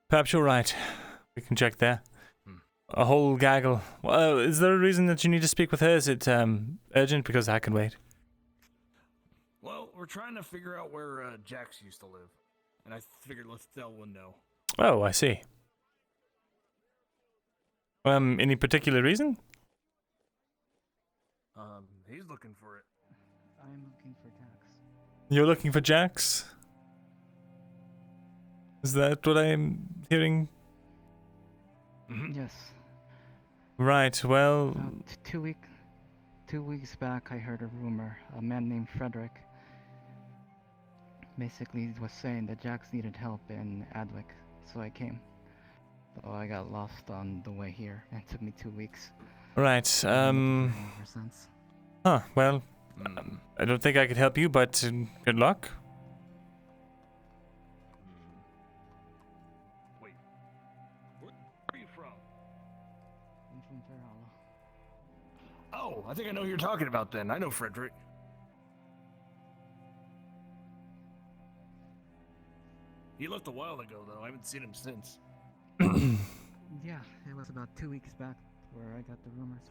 Perhaps you're right. We can check there. A whole gaggle. Well, is there a reason that you need to speak with her? Is it urgent? Because I can wait. Well, we're trying to figure out where Jax used to live, and I figured let's tell one know. Oh, I see. Any particular reason? He's looking for it. I'm looking for Jax. You're looking for Jax? Is that what I'm hearing? Yes. Right, well... About 2 weeks back, I heard a rumor. A man named Frederick basically was saying that Jax needed help in Adwick, so I came. So I got lost on the way here, and it took me 2 weeks. Right, Huh, well, I don't think I could help you, but good luck. Wait, where are you from? I'm from Fair Hollow. Oh, I think I know who you're talking about then. I know Frederick. He left a while ago, though. I haven't seen him since. Yeah, it was about 2 weeks back where I got the rumors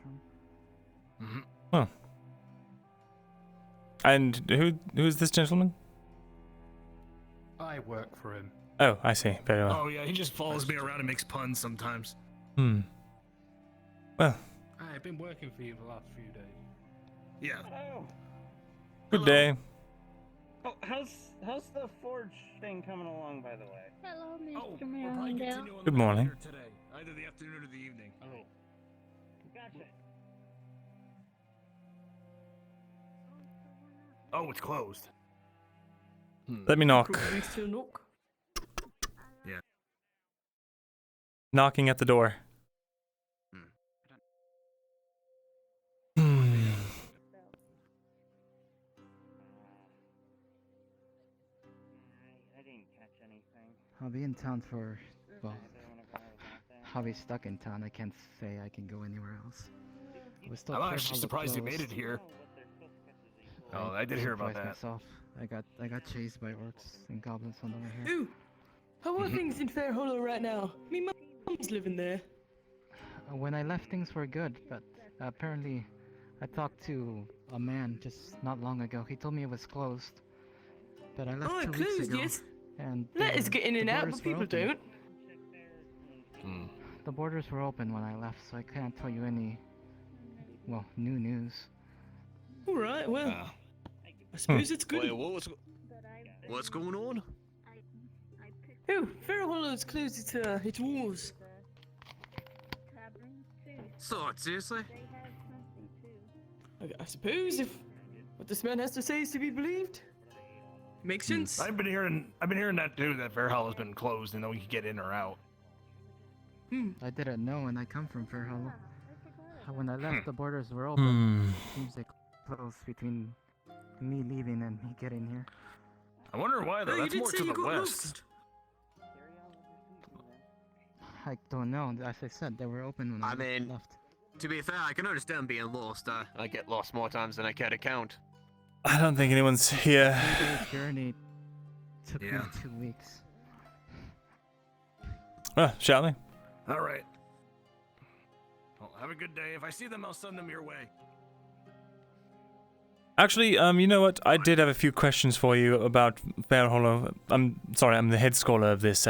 from. Oh. And who's this gentleman? I work for him. Oh, I see. Very well. Oh, yeah, he just follows me around and makes puns sometimes. Well. I've been working for you the last few days. Yeah. Oh. Good day. Oh, how's the forge thing coming along, by the way? Hello, Oh, Mr. we're probably Myrindal. continuing Good the morning. later today, either the afternoon or the evening. Oh. Gotcha. Oh, it's closed. Let me knock. Yeah. Knocking at the door. I didn't catch anything. I'll be in town for, well, Either one of you was out there. I'll be stuck in town. I can't say I can go anywhere else. We're still I'm Fair actually Hollow surprised you made closed. it here. Oh, what they're supposed to catch is a Oh, I did hear about surprised that. myself. I got chased by orcs and goblins on the way here. Ooh, how are things in Fair Hollow right now? Me mum's living there. When I left, things were good, but apparently I talked to a man just not long ago. He told me it was closed. But I left Oh, 2 it weeks closed, ago. yes. And Letters get in the and out, borders but were people open. don't. The borders were open when I left, so I can't tell you any, well, new news. Alright, well, I suppose it's good. Wait, what's going on? Oh, Fair Hollow's closed its walls. So, seriously? I suppose if what this man has to say is to be believed, makes sense. I've been hearing that too. That Fair Hollow's been closed, and no one can get in or out. I didn't know, and I come from Fair Hollow. When I left, the borders were open. Seems they closed between me leaving and me getting here. I wonder why though. Oh, you That's did more say to you the got west. lost. I don't know. As I said, they were open when I mean, left. To be fair, I can understand being lost. I get lost more times than I care to count. I don't think anyone's here. The journey took me Yeah. 2 weeks. Shall we? All right. Well, have a good day. If I see them, I'll send them your way. Actually, you know what? I did have a few questions for you about Fair Hollow. I'm sorry, I'm the head scholar of this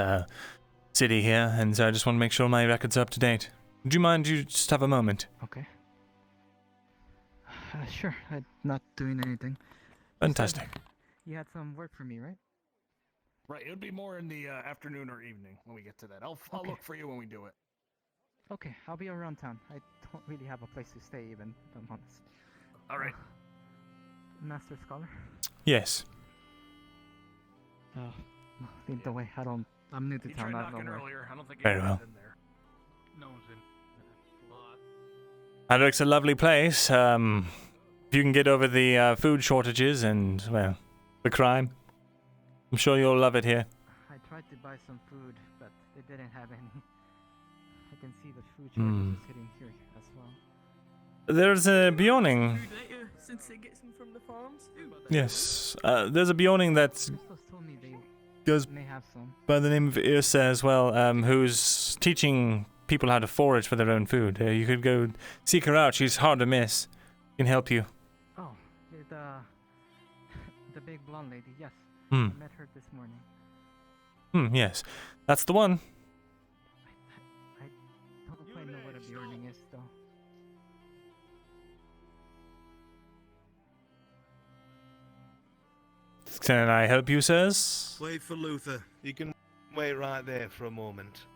city here, and so I just want to make sure my records are up to date. Would you mind you just have a moment? Okay. Sure. I'm not doing anything. Fantastic. You had some work for me, right? Right. It would be more in the afternoon or evening when we get to that. I'll Okay. look for you when we do it. Okay, I'll be around town. I don't really have a place to stay, even, if I'm honest. All right. Master Scholar? Yes. Oh, no, lead the way. I'm new to He town. tried I don't knocking know where. earlier. I don't think Very anyone's well. in there. No one's in. Adwick's a lovely place. If you can get over the food shortages and, well, the crime, I'm sure you'll love it here. I tried to buy some food, but they didn't have any. I can see the food shortage is hitting here as well. There's a Bjorning. Food later, since they get some from the farms. Ooh. Yes. There's a Bjorning that's... Crystals told me goes May have some. by the name of Irsa as well, who's teaching people how to forage for their own food. You could go seek her out. She's hard to miss. Can help you. Oh, the big blonde lady. Yes, Hmm. I met her this morning. Yes. That's the one. I don't quite know what a bjorning is, though. Can I help you, sirs? Wait for Luther. You can wait right there for a moment.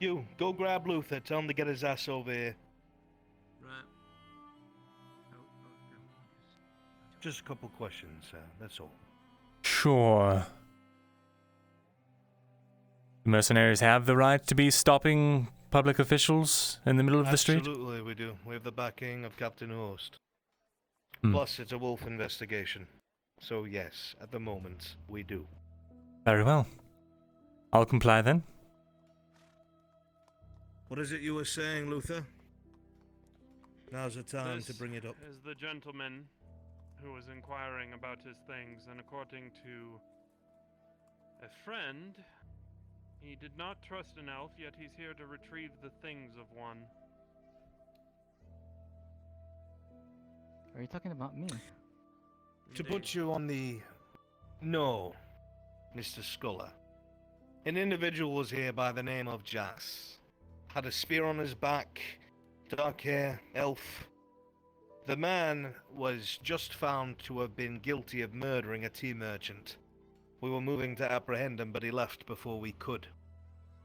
You, go grab Luther. Tell him to get his ass over here. Right. Just a couple questions, that's all. Sure. The mercenaries have the right to be stopping public officials in the middle of the street? Absolutely, we do. We have the backing of Captain Host. Hmm. Plus, it's a wolf investigation. So yes, at the moment, we do. Very well. I'll comply then. What is it you were saying, Luther? Now's the time to bring it up. Is the gentleman who was inquiring about his things, and according to a friend, he did not trust an elf, yet he's here to retrieve the things of one. Are you talking about me? To put you on the... No, Mr. Sculler. An individual was here by the name of Jas. Had a spear on his back, dark hair, elf. The man was just found to have been guilty of murdering a tea merchant. We were moving to apprehend him, but he left before we could.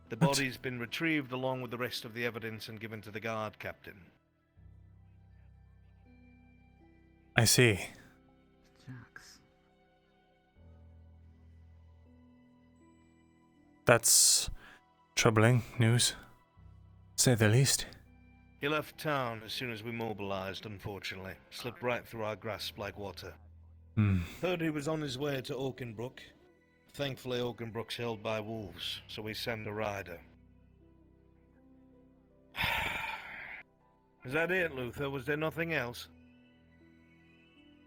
The body's been retrieved along with the rest of the evidence and given to the guard captain. I see. Jax. That's troubling news, say the least. He left town as soon as we mobilized, unfortunately. Slipped right through our grasp like water. Heard he was on his way to Oakenbrook. Thankfully, Oakenbrook's held by wolves, so we send a rider. Is that it, Luther? Was there nothing else?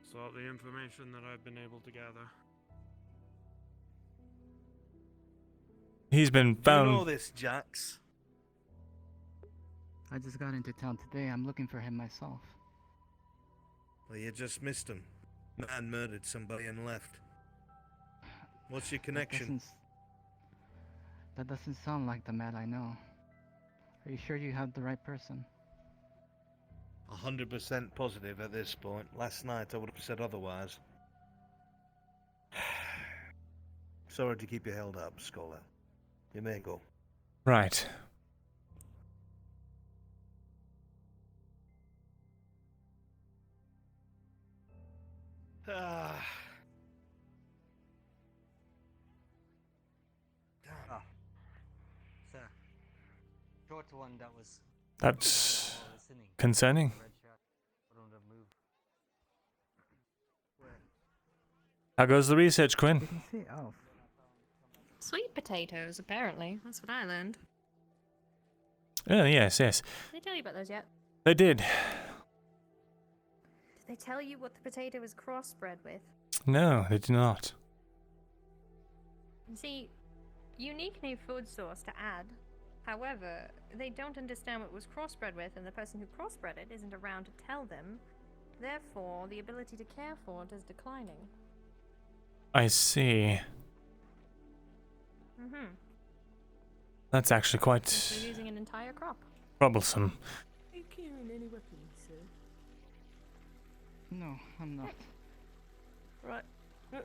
That's all the information that I've been able to gather. He's been found. You know this, Jax. I just got into town today. I'm looking for him myself. Well, you just missed him. Man murdered somebody and left. What's your connection? That doesn't sound like the man I know. Are you sure you have the right person? 100% positive at this point. Last night I would have said otherwise. Sorry to keep you held up, Scholar. You may go. Right. Sir, short one that was... That's concerning. How goes the research, Quinn? Didn't see elf. Sweet potatoes, apparently. That's what I learned. Oh, yes. Did they tell you about those yet? They did. Did they tell you what the potato is crossbred with? No, they did not. You see, unique new food source to add. However, they don't understand what it was crossbred with, and the person who crossbred it isn't around to tell them. Therefore, the ability to care for it is declining. I see. That's actually quite They're losing an entire crop. troublesome. Are you carrying any weapons, sir? No, I'm not. Right.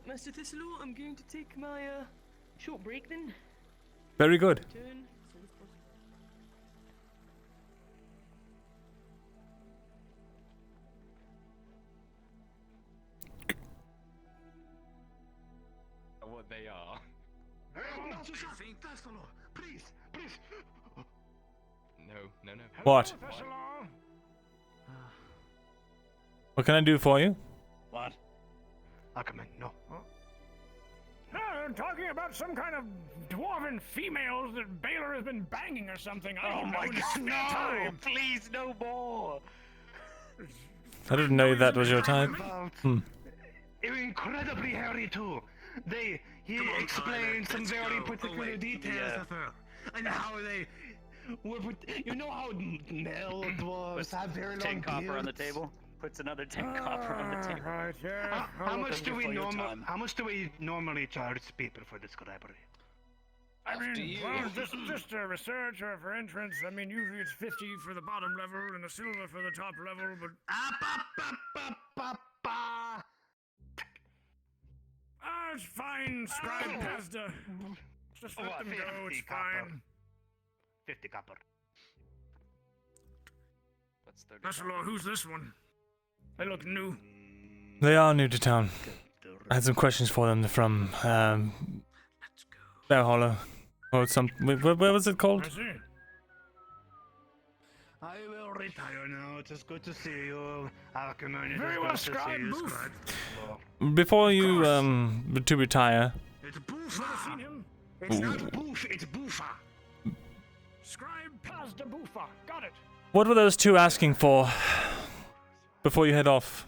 Master Thesalor, I'm going to take my short break then. Very good. Turn as soon as possible. What they are. Please, please. No. What? What can I do for you? What? I'll come in. No. No, I'm talking about some kind of dwarven females that Baylor has been banging or something. I don't know. In his spare time. Please, no more! I didn't know that was your type. Incredibly hairy too. He explained some very particular details of her, and how they were. You know how male dwarves have very long 10 copper on the beards? table. Puts another 10 copper on the table. Right, yeah. How much do we normally charge people for this library? I mean, well, just research or for entrance. I mean, usually it's 50 for the bottom level and a silver for the top level, but. It's fine, scribe pasta. Just let them go, it's fine. 50 copper. That's 30. Thesalor, who's this one? They look new. They are new to town. I had some questions for them from Bear Hollow. Or where was it called? I see. I will retire now. It is good to see you. Our community Very is well, good to see scribe you, boof. scribe. Before you to retire. It's Never Boofa. seen him? It's not Boof, it's Boofa. Scribe pasta boofa. Got it. What were those two asking for before you head off?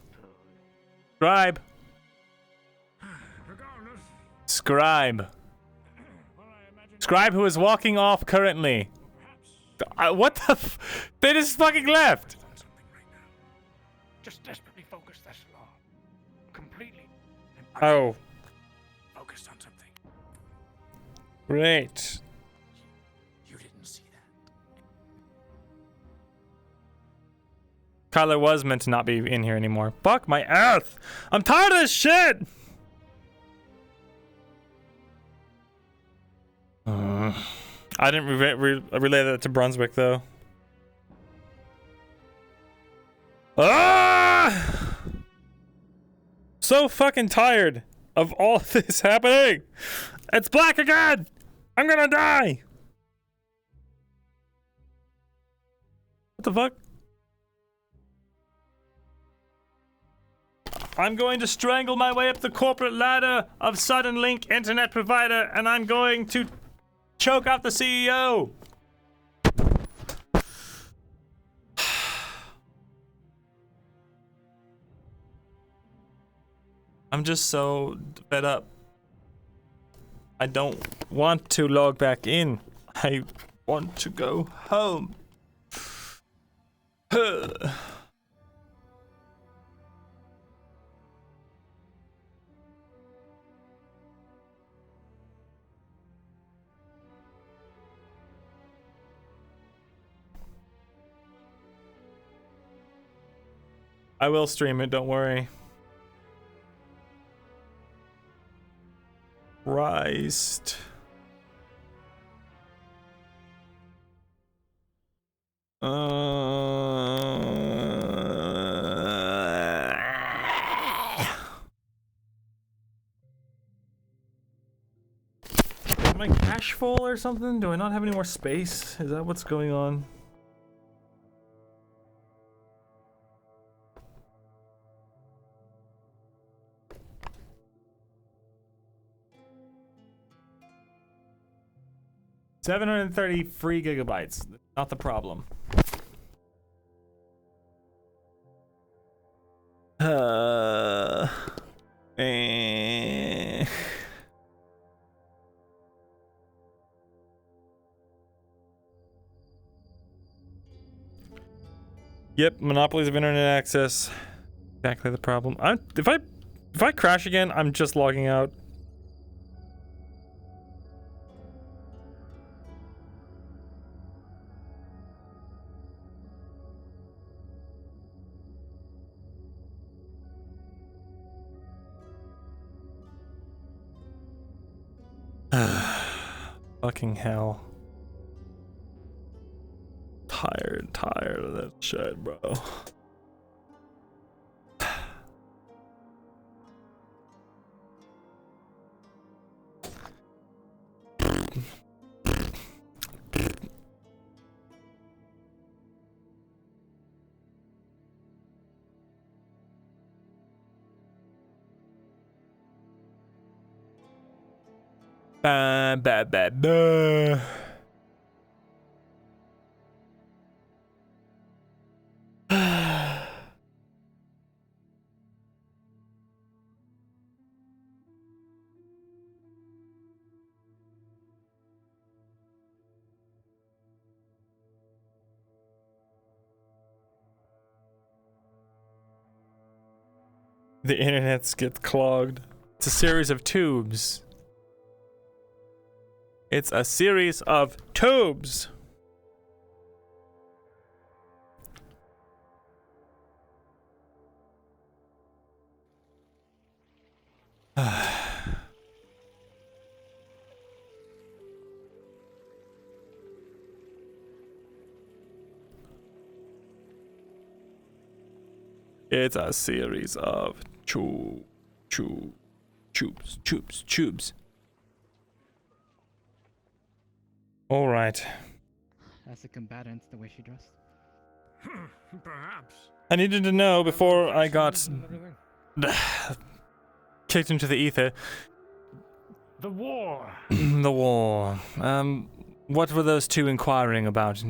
Scribe. Regardless, Scribe. well, I imagine Scribe who is walking off currently. perhaps What the they just fucking left. on something right now. Just desperately focus, Thesalor. Completely. And Oh, focused on something. great. You didn't see that. Kyler was meant to not be in here anymore. Fuck my ass. I'm tired of this shit. I didn't relay that to Brunswick though. Ah! So fucking tired of all this happening. It's black again. I'm gonna die. What the fuck? I'm going to strangle my way up the corporate ladder of Sudden Link internet provider, and I'm going to choke out the CEO. I'm just so fed up. I don't want to log back in. I want to go home. I will stream it, don't worry. Christ. Is my cache full or something? Do I not have any more space? Is that what's going on? $730 free gigabytes. Not the problem. Yep, monopolies of internet access. Exactly the problem. If I crash again, I'm just logging out. Fucking hell. Tired of that shit, bro. Ba ba ba ba. The internets get clogged. It's a series of tubes. It's a series of tubes. It's a series of tubes. All right. As a combatant, the way she dressed. Perhaps. I needed to know before I got kicked into the ether. The war. The war. What were those two inquiring about?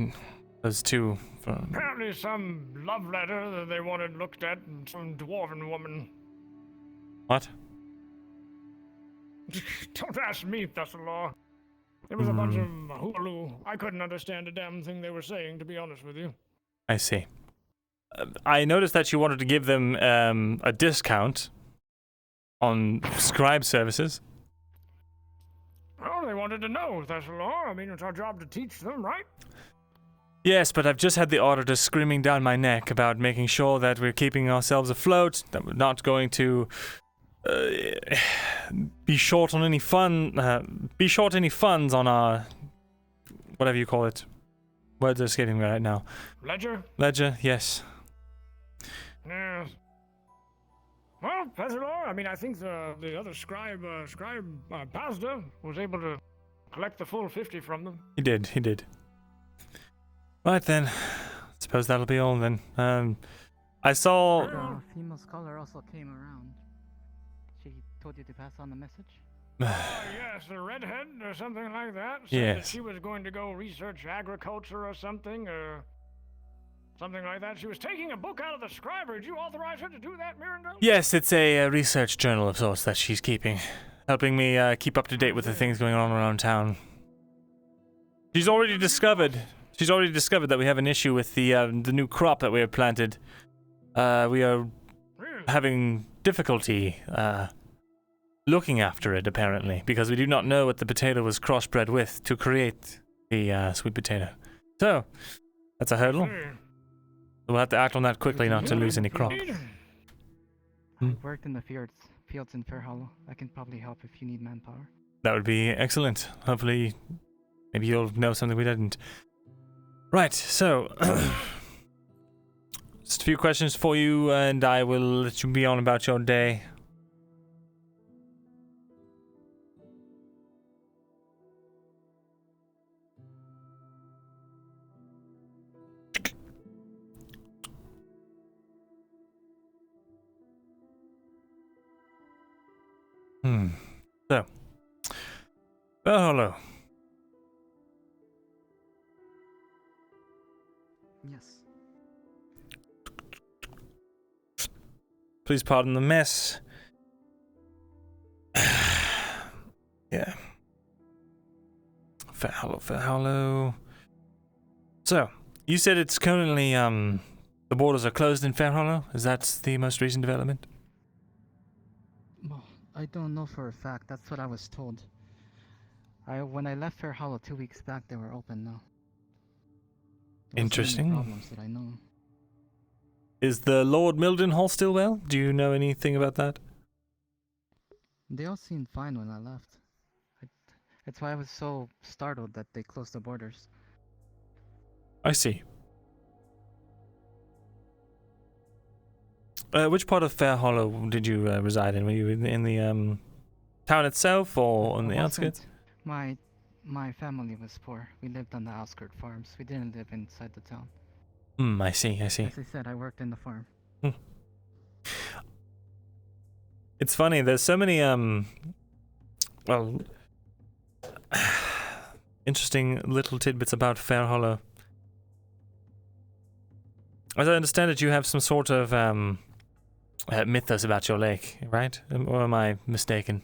Those two. Apparently some love letter that they wanted looked at from dwarven woman. What? Don't ask me, Thesalor. It was a bunch of hoolaloo. I couldn't understand a damn thing they were saying, to be honest with you. I see. I noticed that you wanted to give them a discount on scribe services. Well, they wanted to know, Thesalor. I mean, it's our job to teach them, right? Yes, but I've just had the auditor screaming down my neck about making sure that we're keeping ourselves afloat, that we're not going to be short on any funds on our whatever you call it. Words are escaping me right now. Ledger, yes. Yes. Well, Thesalor, I mean, I think the other scribe, Pazda, was able to collect the full 50 from them. He did. Right then, suppose that'll be all then. I saw. The female scholar also came around. She told you to pass on the message? Yes, the redhead or something like that. Said that she was going to go research agriculture or something like that. She was taking a book out of the scribe. Did you authorize her to do that, Myrindal? Yes, it's a research journal of sorts that she's keeping, helping me keep up to date with the things going on around town. She's already discovered that we have an issue with the new crop that we have planted. We are having difficulty looking after it, apparently, because we do not know what the potato was crossbred with to create the sweet potato. So, that's a hurdle. We'll have to act on that quickly not to lose any crop. I worked in the fields in Fair Hollow. I can probably help if you need manpower. That would be excellent. Hopefully, maybe you'll know something we didn't. Right, so just a few questions for you, and I will let you be on about your day. So, hello. Yes. Please pardon the mess. Yeah. Fair Hollow. So, you said it's currently, the borders are closed in Fair Hollow? Is that the most recent development? Well, I don't know for a fact. That's what I was told. When I left Fair Hollow 2 weeks back, they were open now. Interesting. Problems that I know. Is the Lord Mildenhall still well? Do you know anything about that? They all seemed fine when I left. That's why I was so startled that they closed the borders. I see. Which part of Fair Hollow did you reside in? Were you in the town itself or on the outskirts? My family was poor. We lived on the outskirt farms. We didn't live inside the town. I see. As I said, I worked in the farm. It's funny, there's so many, interesting little tidbits about Fair Hollow. As I understand it, you have some sort of, mythos about your lake, right? Or am I mistaken?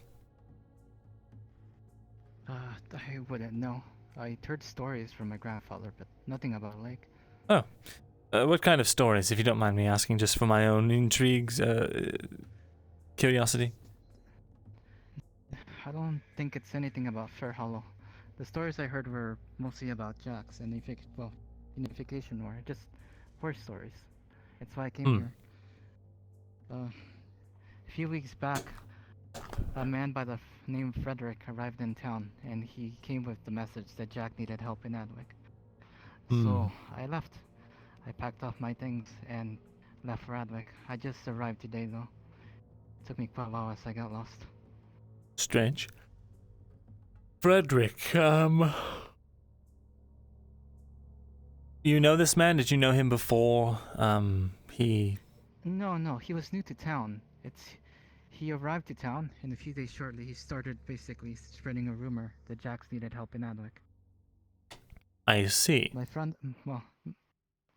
I wouldn't know. I heard stories from my grandfather, but nothing about a lake. Oh. What kind of stories, if you don't mind me asking, just for my own intrigues? curiosity? I don't think it's anything about Fair Hollow. The stories I heard were mostly about Jax and unification war, just war stories. That's why I came here. A few weeks back, a man by the name Frederick arrived in town, and he came with the message that Jack needed help in Adwick. So I left. I packed up my things and left for Adwick. I just arrived today, though. It took me 12 hours. I got lost. Strange. Frederick, you know this man? Did you know him before? No, he was new to town. He arrived to town, and a few days shortly, he started basically spreading a rumor that Jax needed help in Adwick. I see.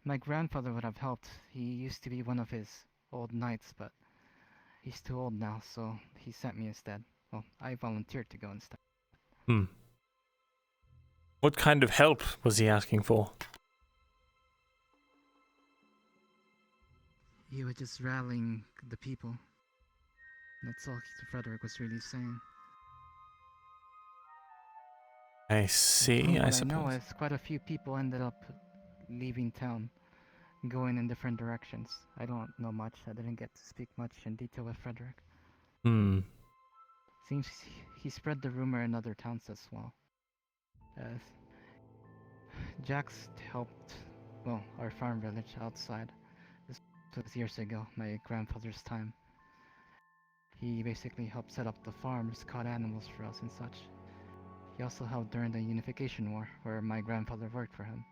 My grandfather would have helped. He used to be one of his old knights, but he's too old now, so he sent me instead. Well, I volunteered to go instead. What kind of help was he asking for? He was just rallying the people. That's all Frederick was really saying. I see, I suppose. What I know is quite a few people ended up leaving town, going in different directions. I don't know much. I didn't get to speak much in detail with Frederick. Seems he spread the rumor in other towns as well. Jax helped, our farm village outside. This was years ago, my grandfather's time. He basically helped set up the farms, caught animals for us and such. He also helped during the Unification War, where my grandfather worked for him.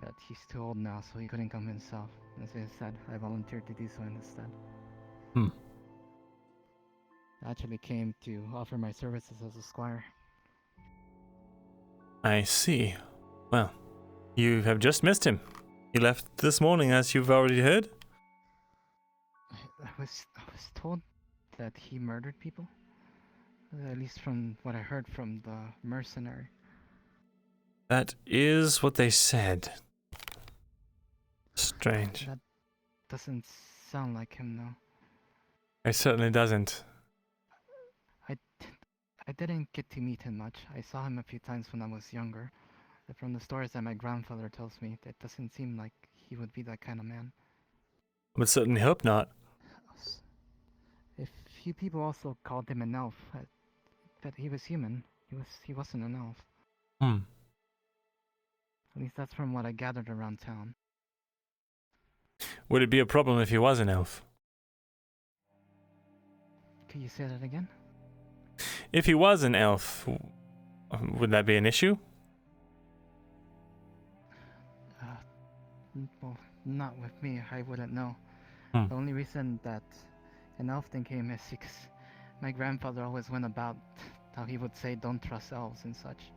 But he's too old now, so he couldn't come himself. As I said, I volunteered to do so instead. I actually came to offer my services as a squire. I see. Well, you have just missed him. He left this morning, as you've already heard. I was told that he murdered people. At least from what I heard from the mercenary. That is what they said. Strange. That doesn't sound like him, though. It certainly doesn't. I didn't get to meet him much. I saw him a few times when I was younger. But from the stories that my grandfather tells me, it doesn't seem like he would be that kind of man. I would certainly hope not. A few people also called him an elf. That he was human. He wasn't an elf. At least that's from what I gathered around town. Would it be a problem if he was an elf? Could you say that again? If he was an elf, would that be an issue? Well, not with me. I wouldn't know. The only reason that an elf thing came is because my grandfather always went about how he would say don't trust elves and such.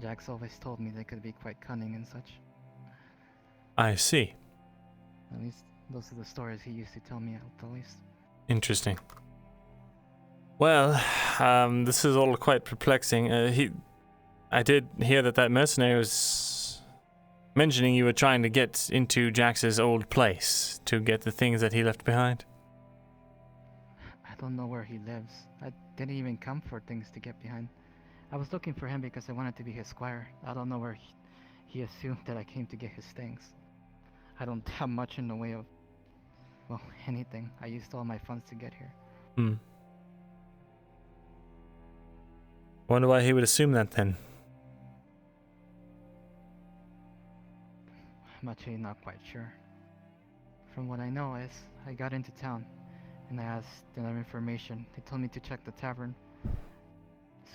Jax always told me they could be quite cunning and such. I see. At least those are the stories he used to tell me at least. Interesting. Well, this is all quite perplexing. I did hear that mercenary was mentioning you were trying to get into Jax's old place to get the things that he left behind. I don't know where he lives. I didn't even come for things to get behind. I was looking for him because I wanted to be his squire. I don't know where he assumed that I came to get his things. I don't have much in the way of, anything. I used all my funds to get here. Wonder why he would assume that then. I'm actually not quite sure. From what I know is, I got into town, and I asked enough information. They told me to check the tavern.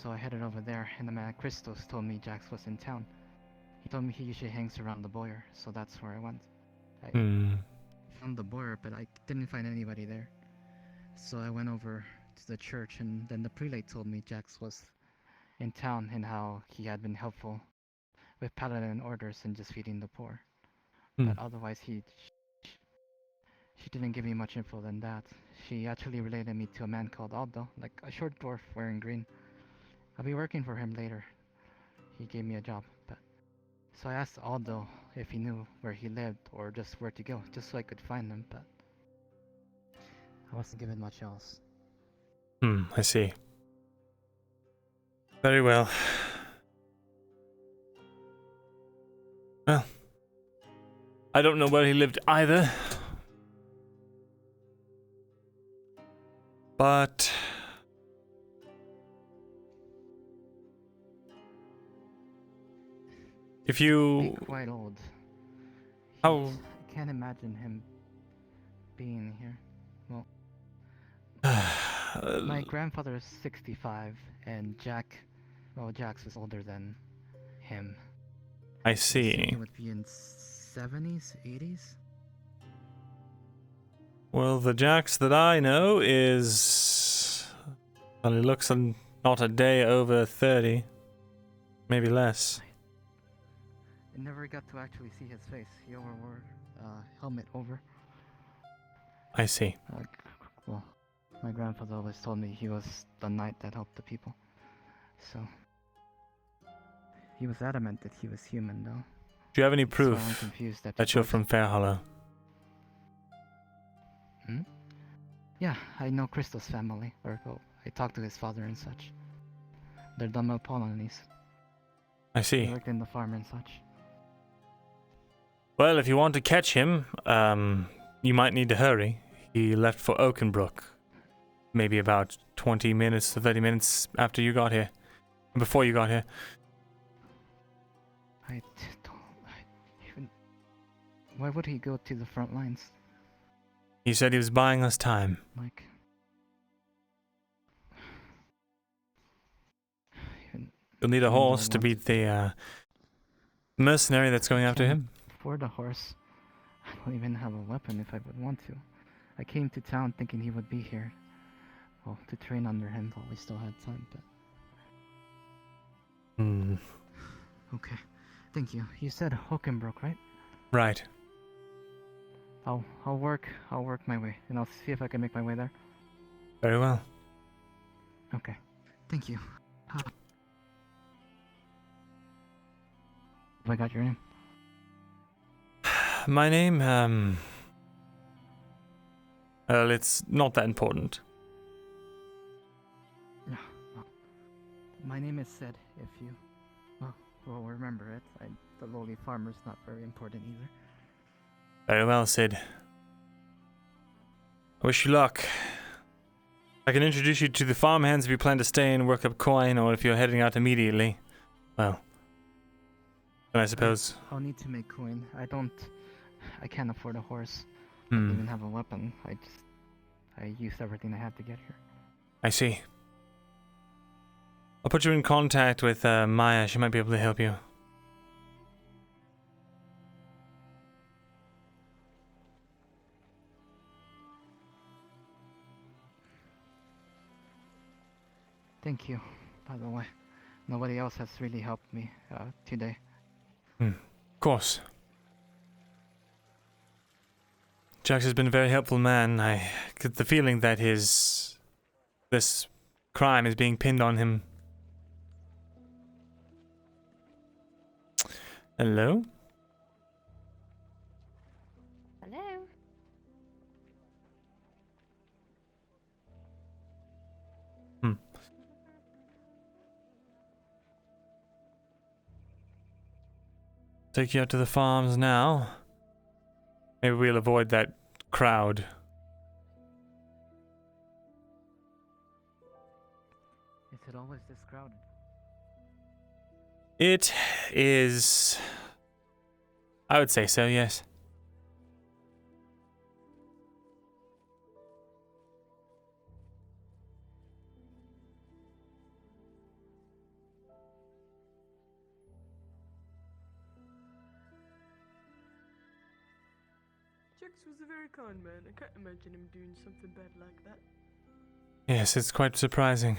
So I headed over there, and the man Christos told me Jax was in town. He told me he usually hangs around the boiler, so that's where I went. I found the boiler, but I didn't find anybody there. So I went over to the church, and then the prelate told me Jax was in town and how he had been helpful with paladin orders and just feeding the poor. But otherwise, she didn't give me much info than that. She actually related me to a man called Aldo, like a short dwarf wearing green. I'll be working for him later. He gave me a job, so I asked Aldo if he knew where he lived or just where to go, just so I could find him, but I wasn't given much else. I see. Very well. Well, I don't know where he lived either. But if you... He's quite old. How... I can't imagine him being here. Well, my grandfather is 65, and Jax was older than him. I see. He would be in 70s, 80s? Well, the Jax that I know is... Well, he looks not a day over 30. Maybe less. I never got to actually see his face. He wore helmet over. I see. Well, my grandfather always told me he was the knight that helped the people. So... He was adamant that he was human, though. Do you have any So proof I'm confused that you're from Fairhollow? Yeah, I know Crystal's family. I talked to his father and such. They're Dumbbell colonies. I see. He worked in the farm and such. Well, if you want to catch him, you might need to hurry. He left for Oakenbrook. Maybe about 20 minutes to 30 minutes after you got here. Before you got here. Why would he go to the front lines? He said he was buying us time. Like... You'll need a horse to beat the mercenary that's going after him. For the horse, I don't even have a weapon if I would want to. I came to town thinking he would be here. Well, to train under him while we still had time, but... Okay, thank you. You said Oakenbrook, right? Right. I'll work my way, and I'll see if I can make my way there. Very well. Okay, thank you. Have I got your name? My name, well, it's not that important. No. My name is Sid, if you... Well, remember it. The lowly farmer's not very important either. Very well, Sid. I wish you luck. I can introduce you to the farmhands if you plan to stay and work up coin, or if you're heading out immediately. Well, then I suppose... I'll need to make coin. I can't afford a horse. I don't even have a weapon. I used everything I had to get here. I see. I'll put you in contact with Maya. She might be able to help you. Thank you, by the way. Nobody else has really helped me today. Of course. Jax has been a very helpful man. I get the feeling that this crime is being pinned on him. Hello? Hello? Take you out to the farms now. Maybe we'll avoid that crowd. Is it always this crowded? It is... I would say so, yes. Jax was a very kind man. I can't imagine him doing something bad like that. Yes, it's quite surprising.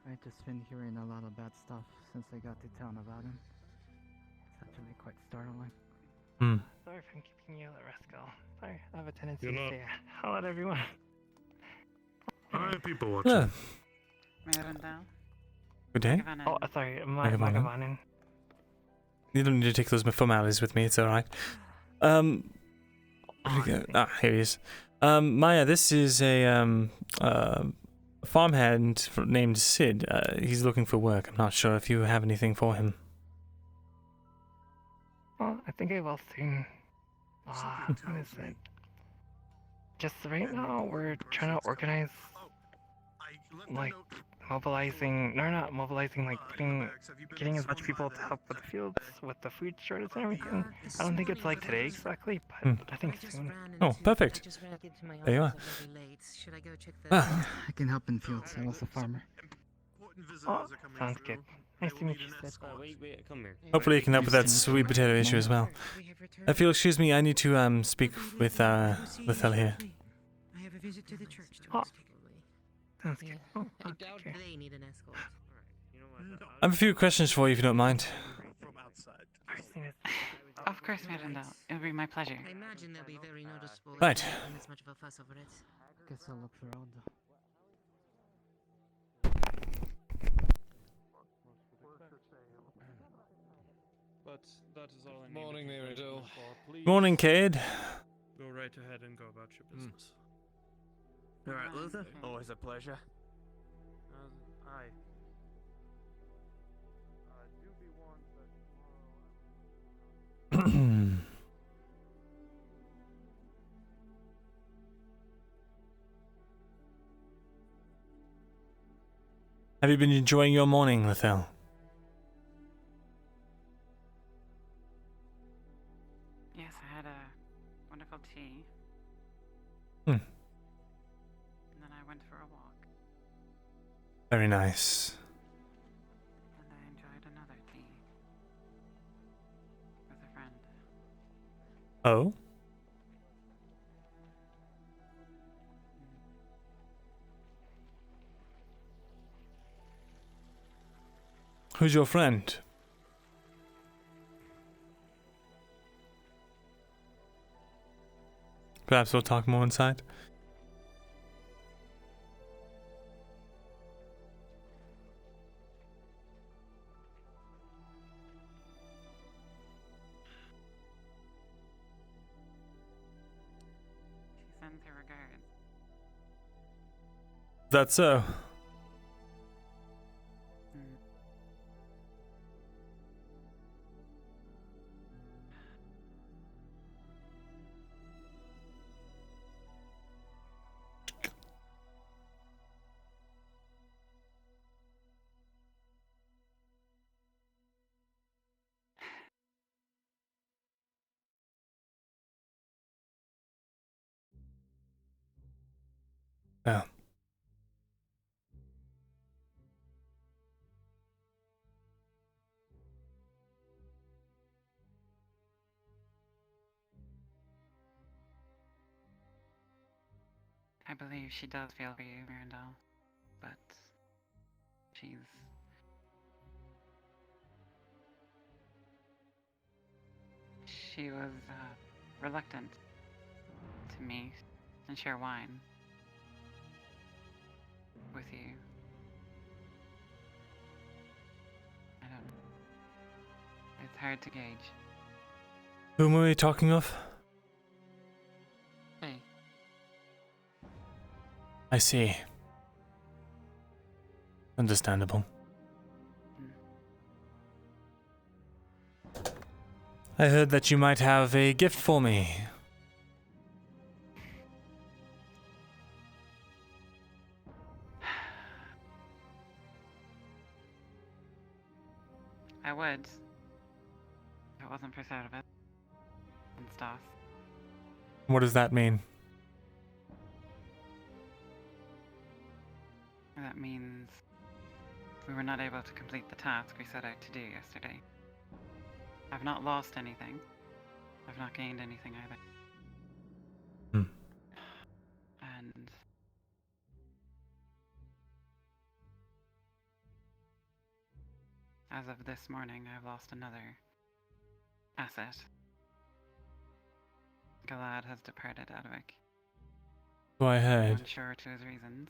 I've just been hearing a lot of bad stuff since I got to town about him. It's actually quite startling. Sorry for keeping you at rest, girl. Sorry, I have a tendency to say hello to everyone. Hi, people watching. Hello. Myrindal. Good day. Oh, sorry, Magabanin. You don't need to take those formalities with me, it's alright. Where'd he go? Ah, here he is. Maya, this is a farmhand named Sid. He's looking for work. I'm not sure if you have anything for him. Well, I think I will soon. What is it? Just right now, we're trying to organize, like, mobilizing, no, not mobilizing, like, getting as much people to help with the fields, with the food shortage and everything. I don't think it's like today exactly, but I think soon. Oh, perfect. There you are. I can help in fields. I was a farmer. Oh, sounds good. Nice to meet you, Sid. Come here. Hopefully you can help with that sweet potato issue as well. If you'll excuse me, I need to speak with Thel here. I have a visit to the church to Oh. ask away. Sounds good. Oh, I doubt they need an escort. I have a few questions for you if you don't mind. Of course, Myrindal. It'll be my pleasure. I imagine they'll be very noticeable. if Right. they're making this much of a fuss over it. Guess I'll look around. But that is all I need. Morning, Myrindal. Morning, Cade. Go right ahead and go about your business. All right, Luther. Always a pleasure. Aye. Do be warned that tomorrow. Have you been enjoying your morning, Lethel? Yes, I had a wonderful tea. Hmm. And then I went for a walk. Very nice. And I enjoyed another tea. With a friend. Oh? Who's your friend? Perhaps we'll talk more inside. She sends her regards. That's so. Yeah. I believe she does feel for you, Myrindal. But she was reluctant to meet and share wine with you. I don't know. It's hard to gauge. Whom were we talking of? Hey. I see. Understandable. I heard that you might have a gift for me. I would. If it wasn't for Cerebus and Stas. What does that mean? That means we were not able to complete the task we set out to do yesterday. I've not lost anything. I've not gained anything either. And as of this morning, I've lost another asset. Galad has departed Adwick. So I heard. I'm unsure to his reasons.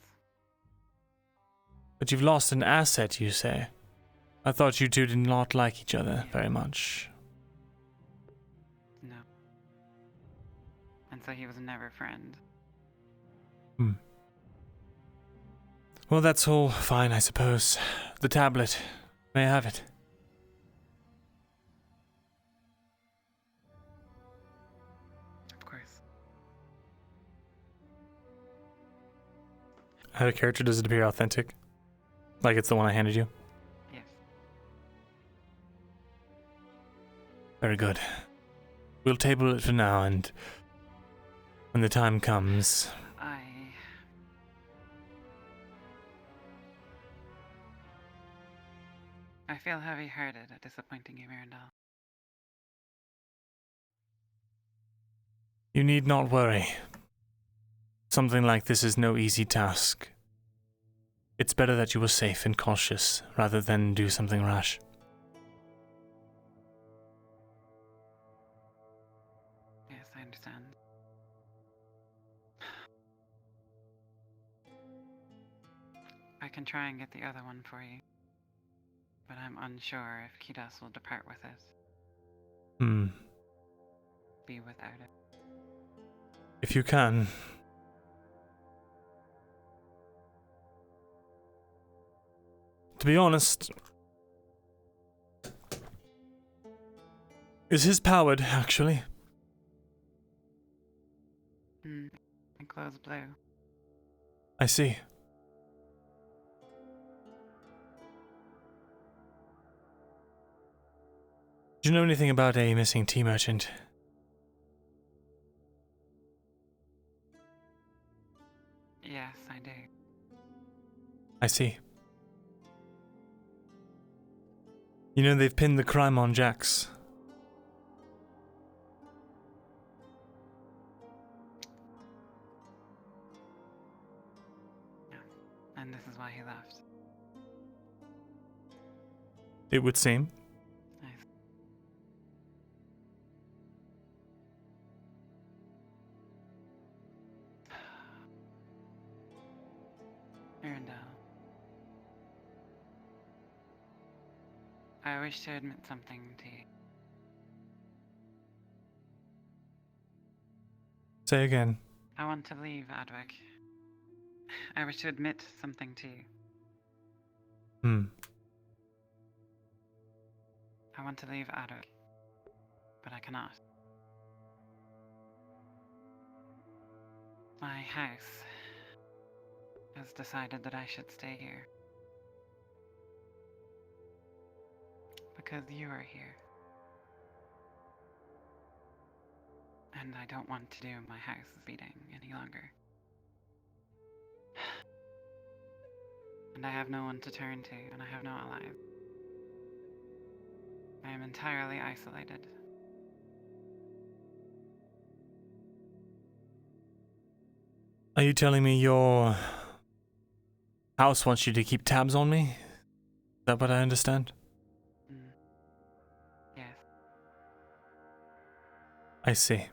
But you've lost an asset, you say? I thought you two did not like each other very much. No. so he was never friend. Hmm. Well, that's all fine, I suppose. The tablet. May I have it? Of course. Out of character, does it appear authentic? Like it's the one I handed you? Yes. Very good. We'll table it for now, and when the time comes... I feel heavy-hearted at disappointing you, Myrindal. You need not worry. Something like this is no easy task. It's better that you were safe and cautious, rather than do something rash. Yes, I understand. I can try and get the other one for you, but I'm unsure if Kidas will depart with it. Be without it. If you can. To be honest, is his powered, actually? It glows blue. I see. Do you know anything about a missing tea merchant? Yes, I do. I see. You know, they've pinned the crime on Jax. And this is why he left. It would seem. Nice. Myrindal. I wish to admit something to you. Say again. I want to leave Adwick. I wish to admit something to you. I want to leave Adwick, but I cannot. My house has decided that I should stay here. Because you are here. And I don't want to do my house beating any longer. And I have no one to turn to, and I have no allies. I am entirely isolated. Are you telling me your house wants you to keep tabs on me? Is that what I understand? Yes. I see.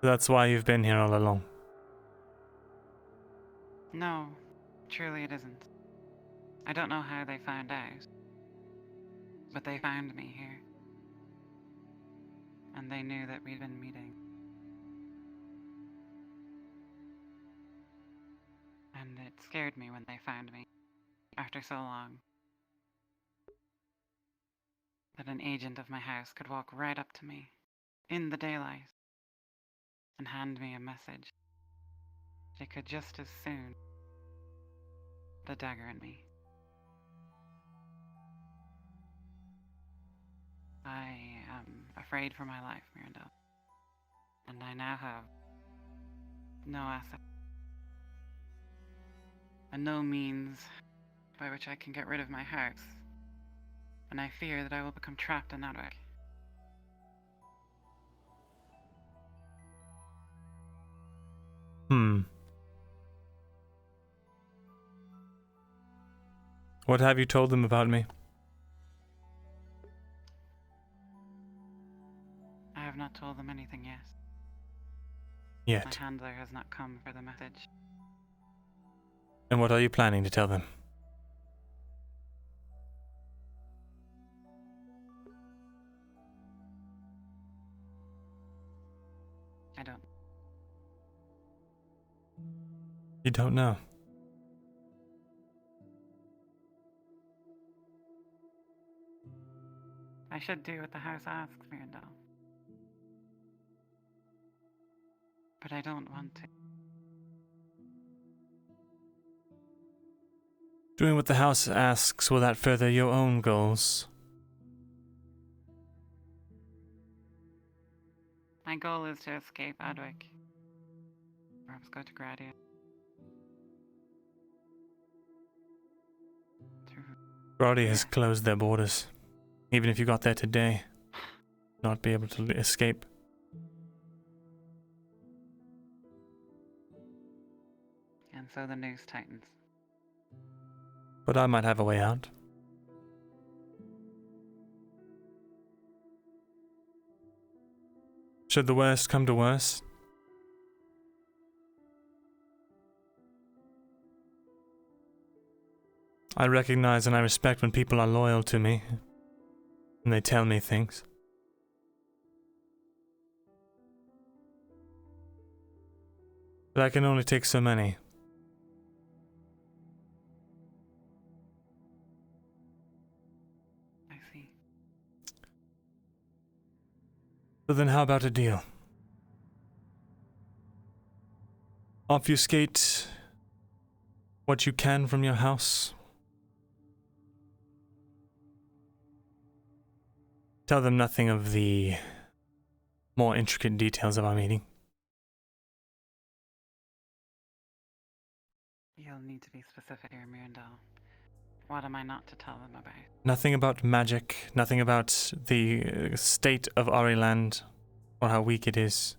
That's why you've been here all along. No, truly it isn't. I don't know how they found out, but they found me here. And they knew that we'd been meeting. And it scared me when they found me, after so long, that an agent of my house could walk right up to me, in the daylight, and hand me a message. They could just as soon put a dagger in me. I am afraid for my life, Myrindal. And I now have no asset. And no means by which I can get rid of my house. And I fear that I will become trapped in Adwick. What have you told them about me? I have not told them anything yet. Yet. My handler has not come for the message. And what are you planning to tell them? You don't know. I should do what the house asks, Myrindal. But I don't want to. Doing what the house asks, will that further your own goals? My goal is to escape Adwick. Perhaps go to Gradia. Brody has closed their borders. Even if you got there today, not be able to escape. And so the news tightens. But I might have a way out. Should the worst come to worst, I recognize and I respect when people are loyal to me and they tell me things. But I can only take so many. I see. So then how about a deal? Obfuscate what you can from your house. Tell them nothing of the more intricate details of our meeting. You'll need to be specific here, Myrindal. What am I not to tell them about? Nothing about magic, nothing about the state of Ariland, or how weak it is.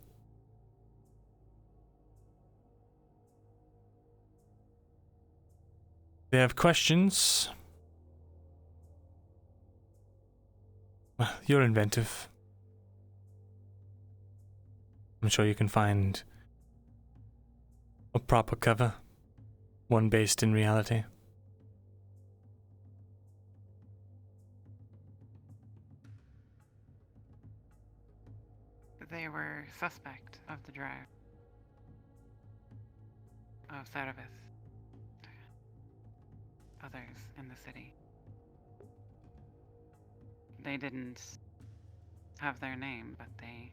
They have questions. Well, you're inventive. I'm sure you can find a proper cover, one based in reality. They were suspect of the drive of Service. Others in the city. They didn't have their name, but they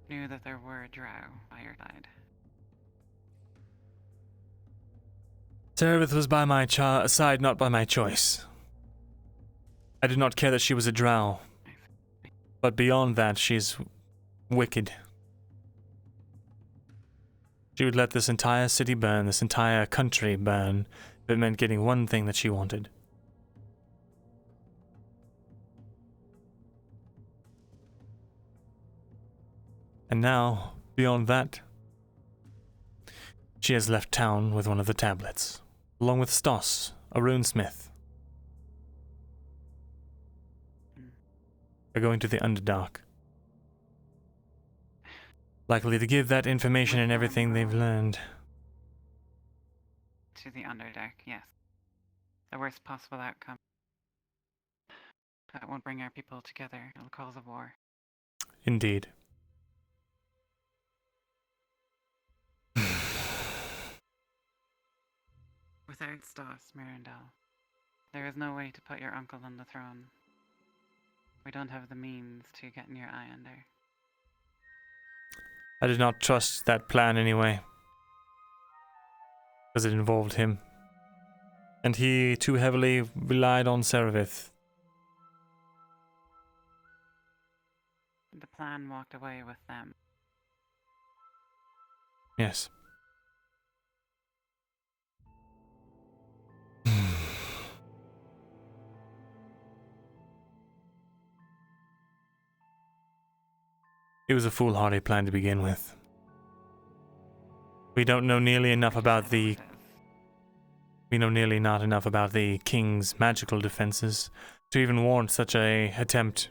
knew that there were drow by your side. Serabith was by my side, not by my choice. I did not care that she was a drow. But beyond that, she's wicked. She would let this entire city burn, this entire country burn, if it meant getting one thing that she wanted. And now, beyond that, she has left town with one of the tablets, along with Stoss, a runesmith. They're going to the Underdark. Likely to give that information and everything they've learned. To the Underdark, yes. The worst possible outcome. That won't bring our people together. It'll cause a war. Indeed. Without Stoss, Myrindal, there is no way to put your uncle on the throne. We don't have the means to get in your eye under. I did not trust that plan anyway, because it involved him. And he too heavily relied on Serevith. The plan walked away with them. Yes. It was a foolhardy plan to begin with. We don't know nearly enough about the... We know nearly not enough about the king's magical defenses to even warrant such a attempt.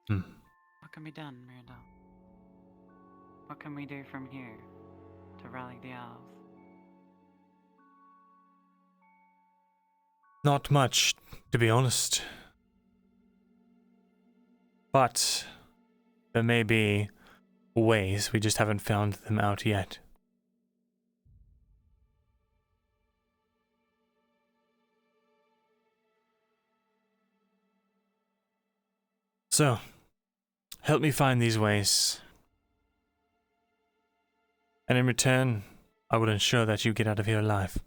What can be done, Myrindal? What can we do from here to rally the elves? Not much, to be honest. But There may be ways, we just haven't found them out yet. So, help me find these ways. And in return, I will ensure that you get out of here alive.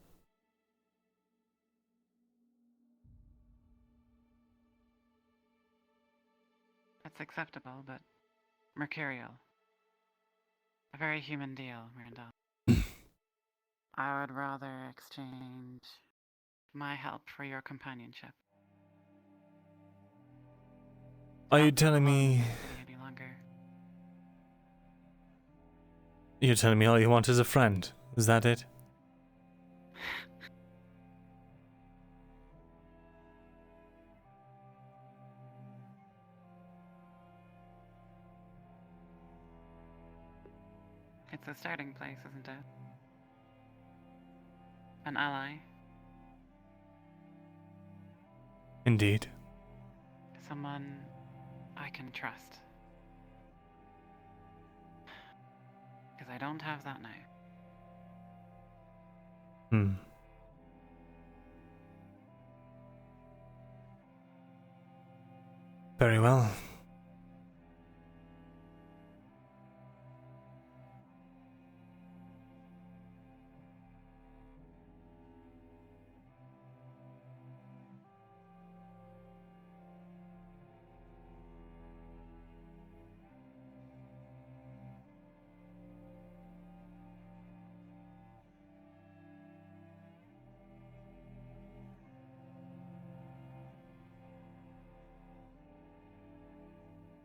That's acceptable, but mercurial. A very human deal, Myrindal. I would rather exchange my help for your companionship. Are you telling me... Any longer. You're telling me all you want is a friend? Is that it? It's a starting place, isn't it? An ally. Indeed. Someone I can trust. Because I don't have that now. Very well.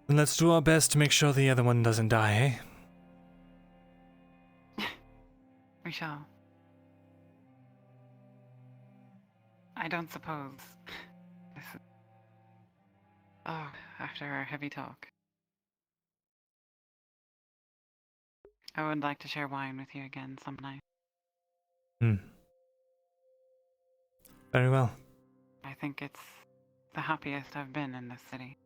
Then let's do our best to make sure the other one doesn't die, eh? We shall. I don't suppose this is... Oh, after our heavy talk. I would like to share wine with you again some night. Very well. I think it's the happiest I've been in this city.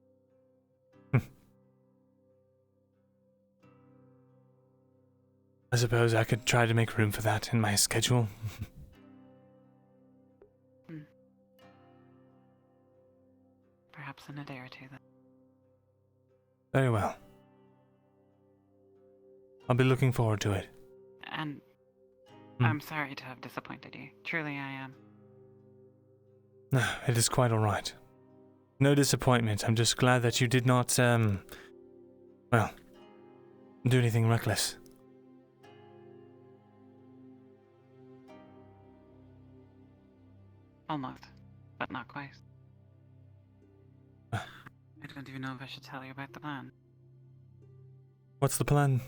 I suppose I could try to make room for that in my schedule. Perhaps in a day or two, then. Very well. I'll be looking forward to it. And I'm sorry to have disappointed you. Truly I am. No, it is quite alright. No disappointment. I'm just glad that you did not, well, do anything reckless. Almost, but not quite. I don't even know if I should tell you about the plan. What's the plan?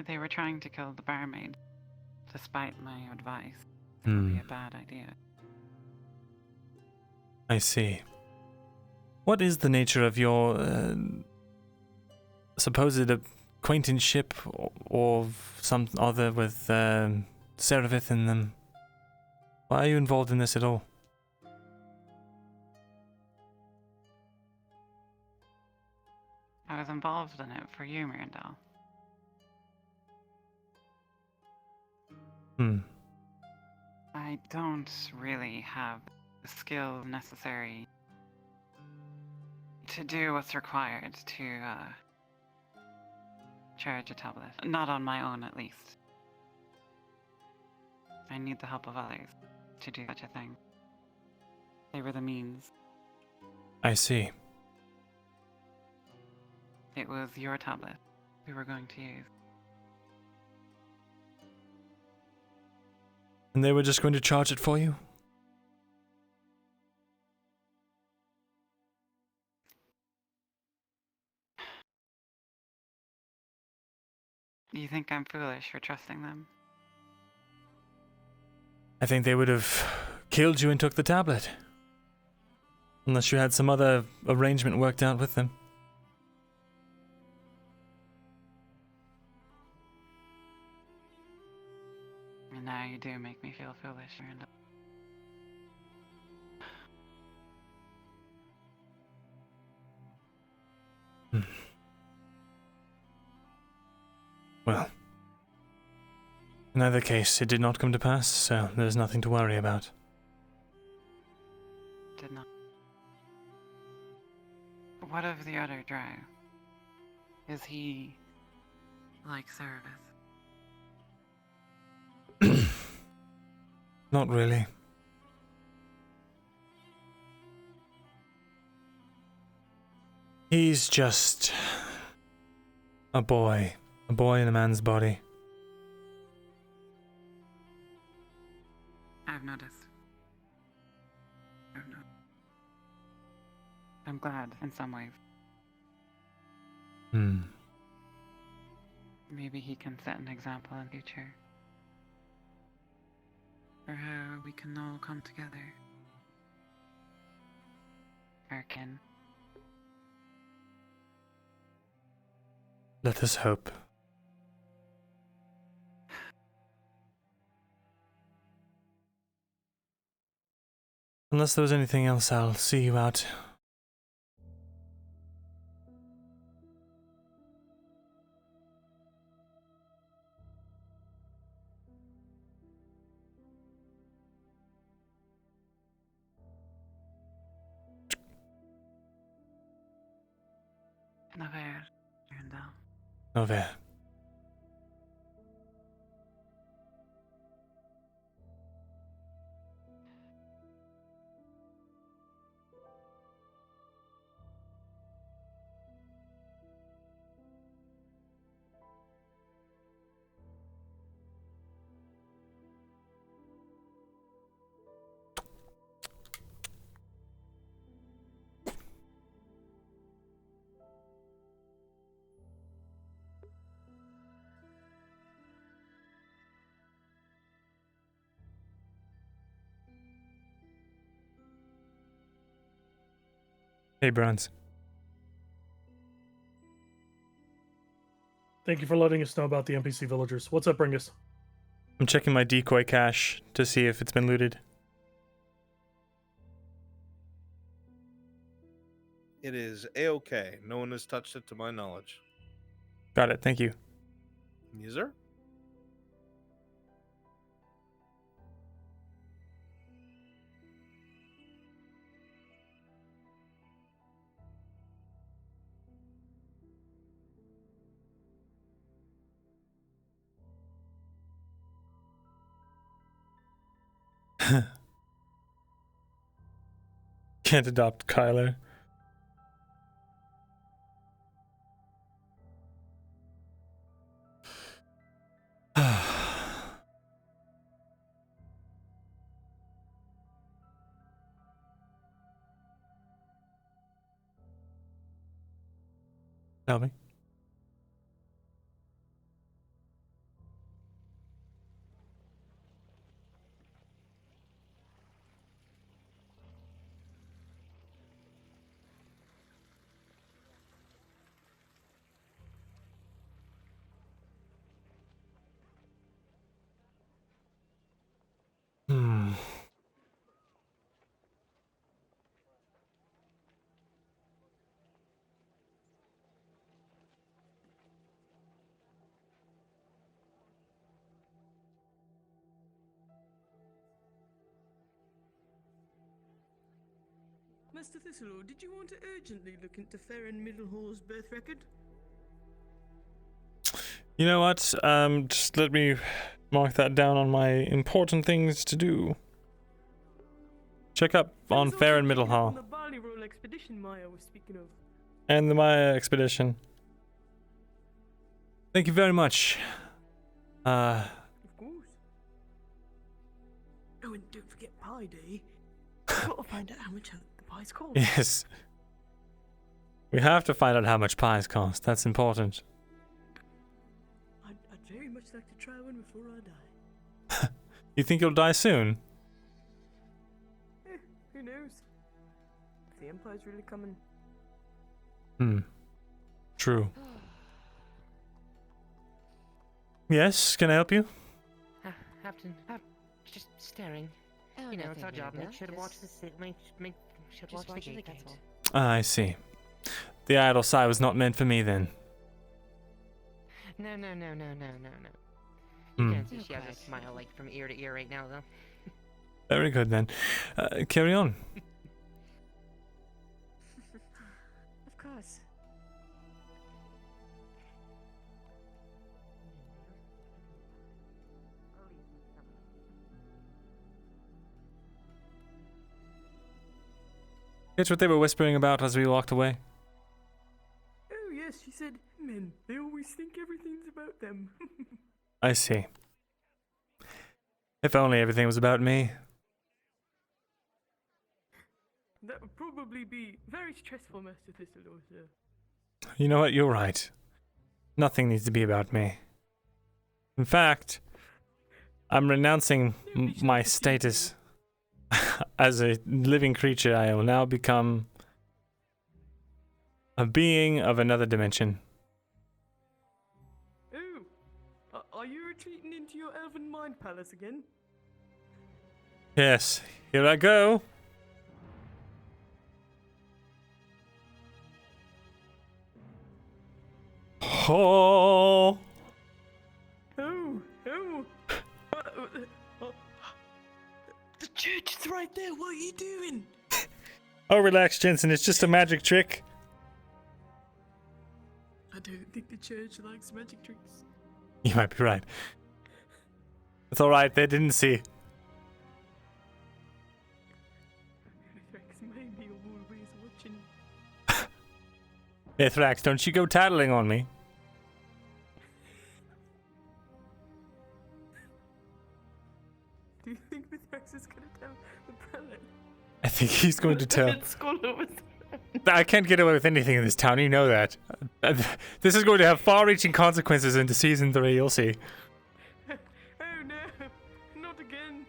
They were trying to kill the barmaid, despite my advice. It would be a bad idea. I see. What is the nature of your supposed acquaintanceship or some other with Serevith and them? Why are you involved in this at all? I was involved in it for you, Myrindal. I don't really have the skills necessary to do what's required to charge a tablet. Not on my own, at least. I need the help of others to do such a thing. They were the means. I see. It was your tablet we were going to use. And they were just going to charge it for you? You think I'm foolish for trusting them? I think they would have killed you and took the tablet. Unless you had some other arrangement worked out with them. And now you do make me feel foolish, Myrindal. Well, in either case, it did not come to pass, so there's nothing to worry about. Did not. What of the other drow? Is he like Cerebus? Not really. He's just a boy in a man's body. I've noticed. I'm glad in some ways. Maybe he can set an example in the future for how we can all come together. Our kin. Let us hope. Unless there was anything else, I'll see you out. Naver, Myrindal. Naver. Hey, Bronze. Thank you for letting us know about the NPC villagers. What's up, Bringus? I'm checking my decoy cache to see if it's been looted. It is A-OK. No one has touched it to my knowledge. Got it, thank you. User? Can't adopt Kyler. Tell me. Mr. Thesalor, did you want to urgently look into Farron Middlehall's birth record? You know what? Just let me mark that down on my important things to do. Check up on Farron Middlehall. The barley roll expedition Maya was speaking of. And the Maya expedition. Thank you very much. Of course. Oh, and don't forget Pie Day. We've got to find out how much the pies cost. Yes. We have to find out how much pies cost. That's important. I'd very much like to try one before I die. You think you'll die soon? Who knows? If the Empire's really coming. True. Yes, can I help you? Captain, just staring. Oh, you know, it's our nothing job. weird, Make sure to watch the just gate. watching the That's all. I see. the idle sigh was not meant for me then. No. You can't see she has Okay. a smile like from ear to ear right now, though. Very good then. Carry on. Of course. Catch what they were whispering about as we walked away? Oh yes, she said, men, they always think everything's about them. I see. If only everything was about me. That would probably be very stressful, Master Thesalor, sir. You know what? You're right. Nothing needs to be about me. In fact, I'm renouncing my status as a living creature. I will now become a being of another dimension. Oh, are you retreating into your elven mind palace again? Yes, here I go. Oh. Oh. The church is right there. What are you doing? Oh, relax, Jensen. It's just a magic trick. I don't think the church likes magic tricks. You might be right. It's alright, they didn't see. Maybe you're always watching. Ithrax, don't you go tattling on me. Do you think Mithrax is going to tell the prelate? I think he's going to tell. Head scholar was... I can't get away with anything in this town, you know that. This is going to have far-reaching consequences into Season 3, you'll see. Oh no, not again.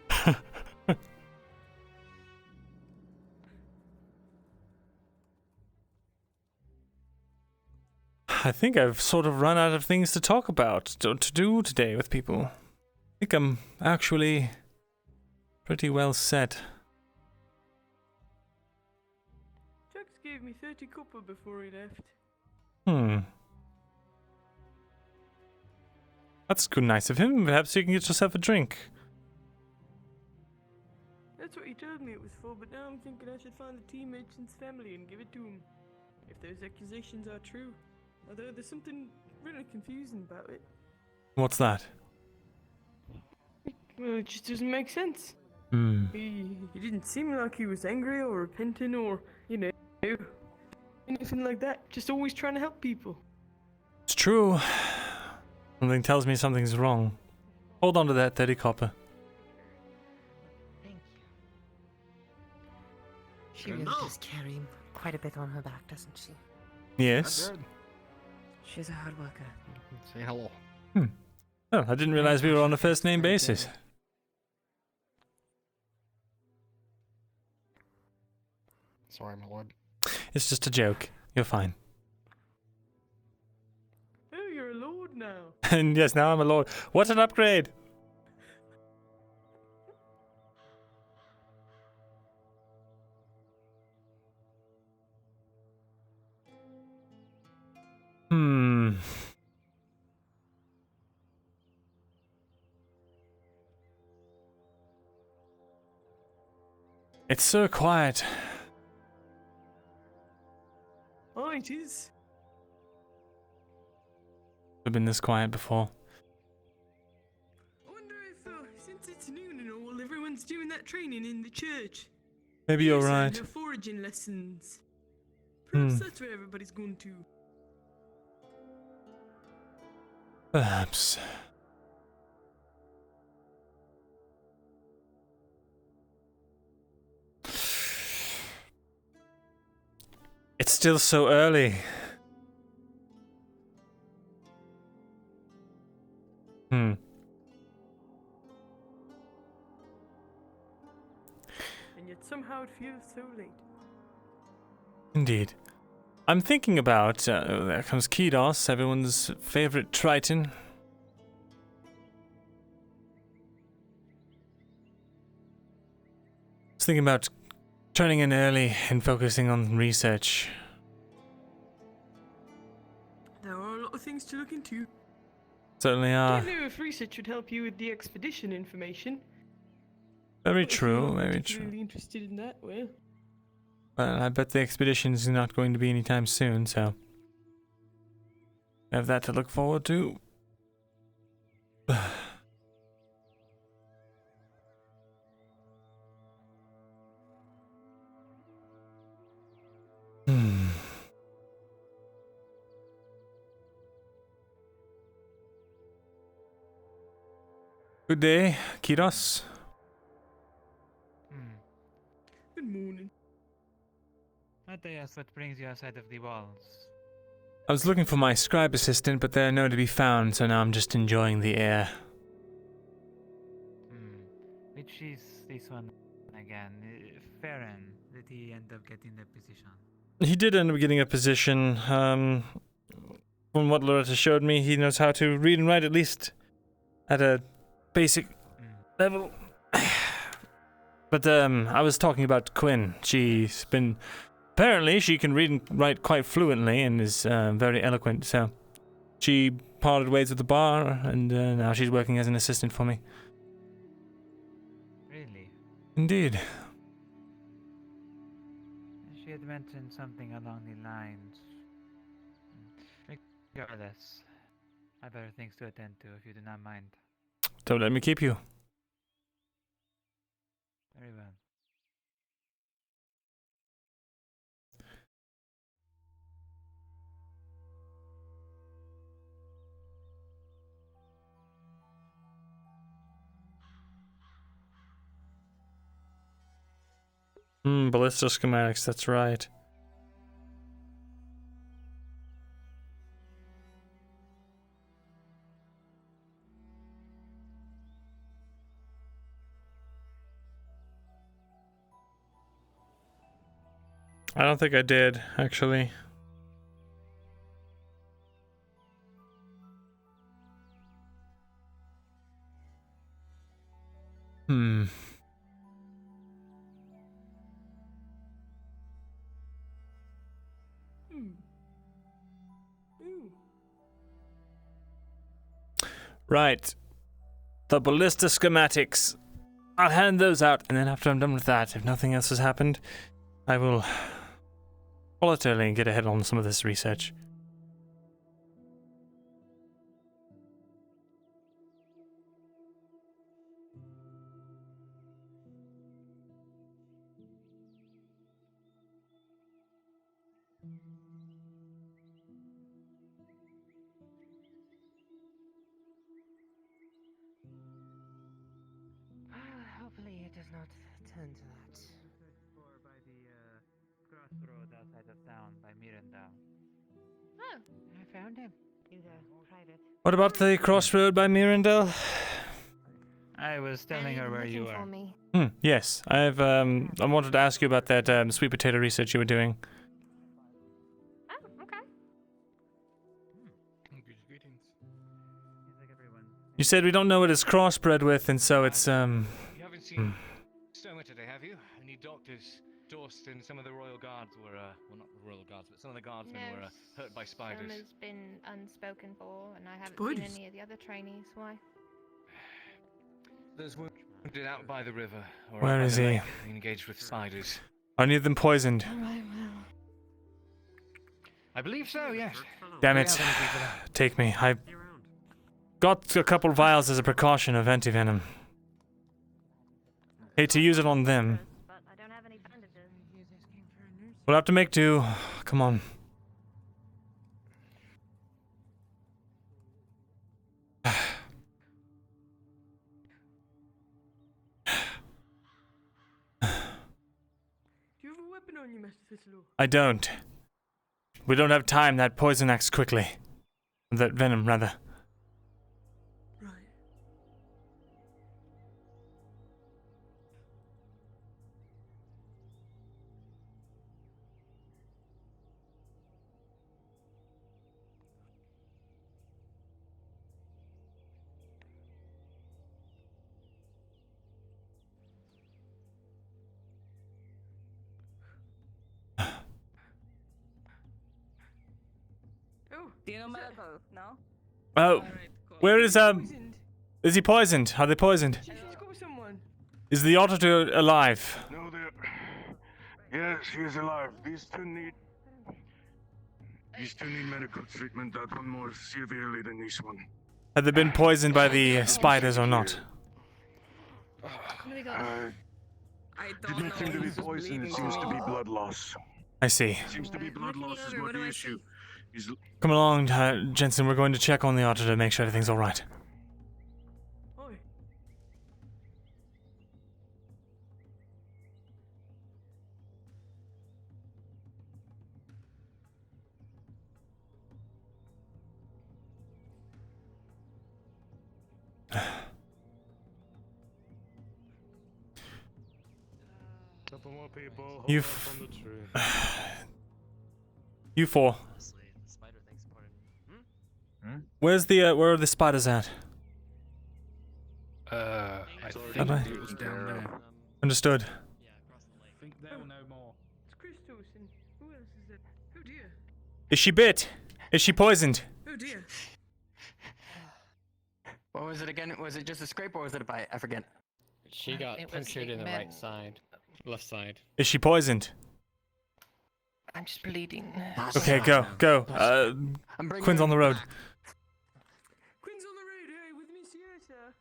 I think I've sort of run out of things to talk about, to do today with people. I think I'm actually pretty well set. Jax gave me 30 copper before he left. That's good, nice of him. Perhaps you can get yourself a drink. That's what he told me it was for, but now I'm thinking I should find the tea merchant's family and give it to him. If those accusations are true. Although there's something really confusing about it. What's that? Well, it just doesn't make sense. Hmm. He didn't seem like he was angry or repentant or, you know, anything like that. Just always trying to help people. It's true. Something tells me something's wrong. Hold on to that 30 copper. Thank you. She really does carry quite a bit on her back, doesn't she? Yes. She's a hard worker. Say hello. Oh, I didn't realize we were on a first-name basis. Sorry, my lord. It's just a joke. You're fine. Oh, you're a lord now. And yes, now I'm a lord. What an upgrade! It's so quiet. Oh, it is. I've been this quiet before. I wonder if, since it's noon and all, everyone's doing that training in the church. Maybe you're Yes, right. no foraging lessons. Perhaps that's where everybody's going to. Perhaps. It's still so early. And yet somehow it feels so late. Indeed. I'm thinking about, there comes Kidos, everyone's favorite Triton. I was thinking about turning in early and focusing on research. There are a lot of things to look into. Certainly are. Don't know if research would help you with the expedition information. Very If you're true, not very true. particularly interested in that, well. Well, I bet the expedition's not going to be anytime soon, so have that to look forward to. Good day, Kiros. Good morning. Might I ask what brings you outside of the walls? I was looking for my scribe assistant, but they're nowhere to be found, so now I'm just enjoying the air. Which is this one again? Farron, did he end up getting the position? He did end up getting a position. From what Loretta showed me, he knows how to read and write, at least at a basic level. But I was talking about Quinn. Apparently she can read and write quite fluently and is very eloquent, so she parted ways with the bar, and now she's working as an assistant for me. Really? Indeed. She had mentioned something along the lines. Regardless, I have better things to attend to if you do not mind. Don't let me keep you. Very well. Ballista schematics, that's right. I don't think I did, actually. Right. The ballista schematics. I'll hand those out, and then after I'm done with that, if nothing else has happened, I will voluntarily get ahead on some of this research. Hopefully it does not turn to that. By the crossroad outside of town by Myrindal. Oh, I found him. You tried it. What about the crossroad by Myrindal? I was telling her where you are. Yes. I wanted to ask you about that sweet potato research you were doing. Oh, okay. Greetings. You said we don't know what it's crossbred with, and so it's You haven't seen Stoma today, have you? Any doctors? Dost and some of the royal guards were, well, not the royal guards, but some of the guardsmen were hurt by spiders. Soma's been unspoken for, and I haven't Spiders? seen any of the other trainees. Why? There's wounded out by the river. Or Where out by is the he? lake, engaged with spiders. Are any of them poisoned? Alright, well. I believe so, yes. Damn Do it. we have anything for that? Take me. I got a couple vials as a precaution of antivenom. Hate to use it on them. We'll have to make do. Come on. Do you have a weapon on you, Master Thesalor? I don't. We don't have time. That poison acts quickly. That venom, rather. Right. Oh, Do you know medical? No? Oh, where is Is he poisoned? Are they poisoned? She's got someone. Is the auditor alive? No, they're. Yes, he is alive. These two need medical treatment. That one more severely than this one. Have they been poisoned by the spiders or not? Did not seem to be poison. It seems to be blood loss. I see. Seems to be blood loss is what the issue. Come along, Jensen. We're going to check on the auditor, make sure everything's all right. Couple more people. You You four. Where are the spiders at? I think it was down there. Understood. I think they'll know more. It's Christos and who else is it? Oh dear. Is she bit? Is she poisoned? Oh dear. What was it again? Was it just a scrape or was it a bite? I forget. She got punctured in the right side. Left side. Is she poisoned? I'm just bleeding. Okay, go. Quinn's on the road. Quinn's on the road, hey, with Miss Yota.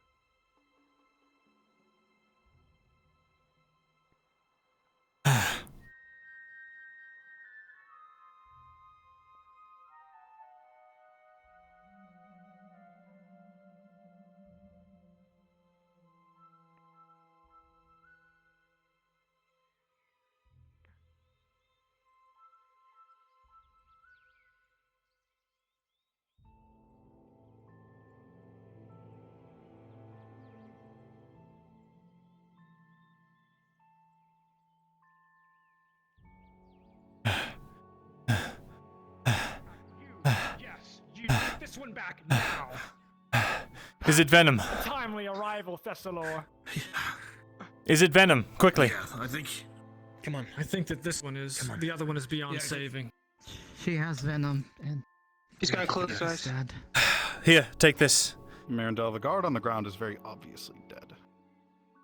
This one back now. Is it venom? Timely arrival, Thesalor. Is it venom? Quickly. Yeah, I think. Come on. I think that this one is. The other one is beyond saving. She has venom, and He's got close to us. dead. Here, take this. Myrindal, the guard on the ground is very obviously dead.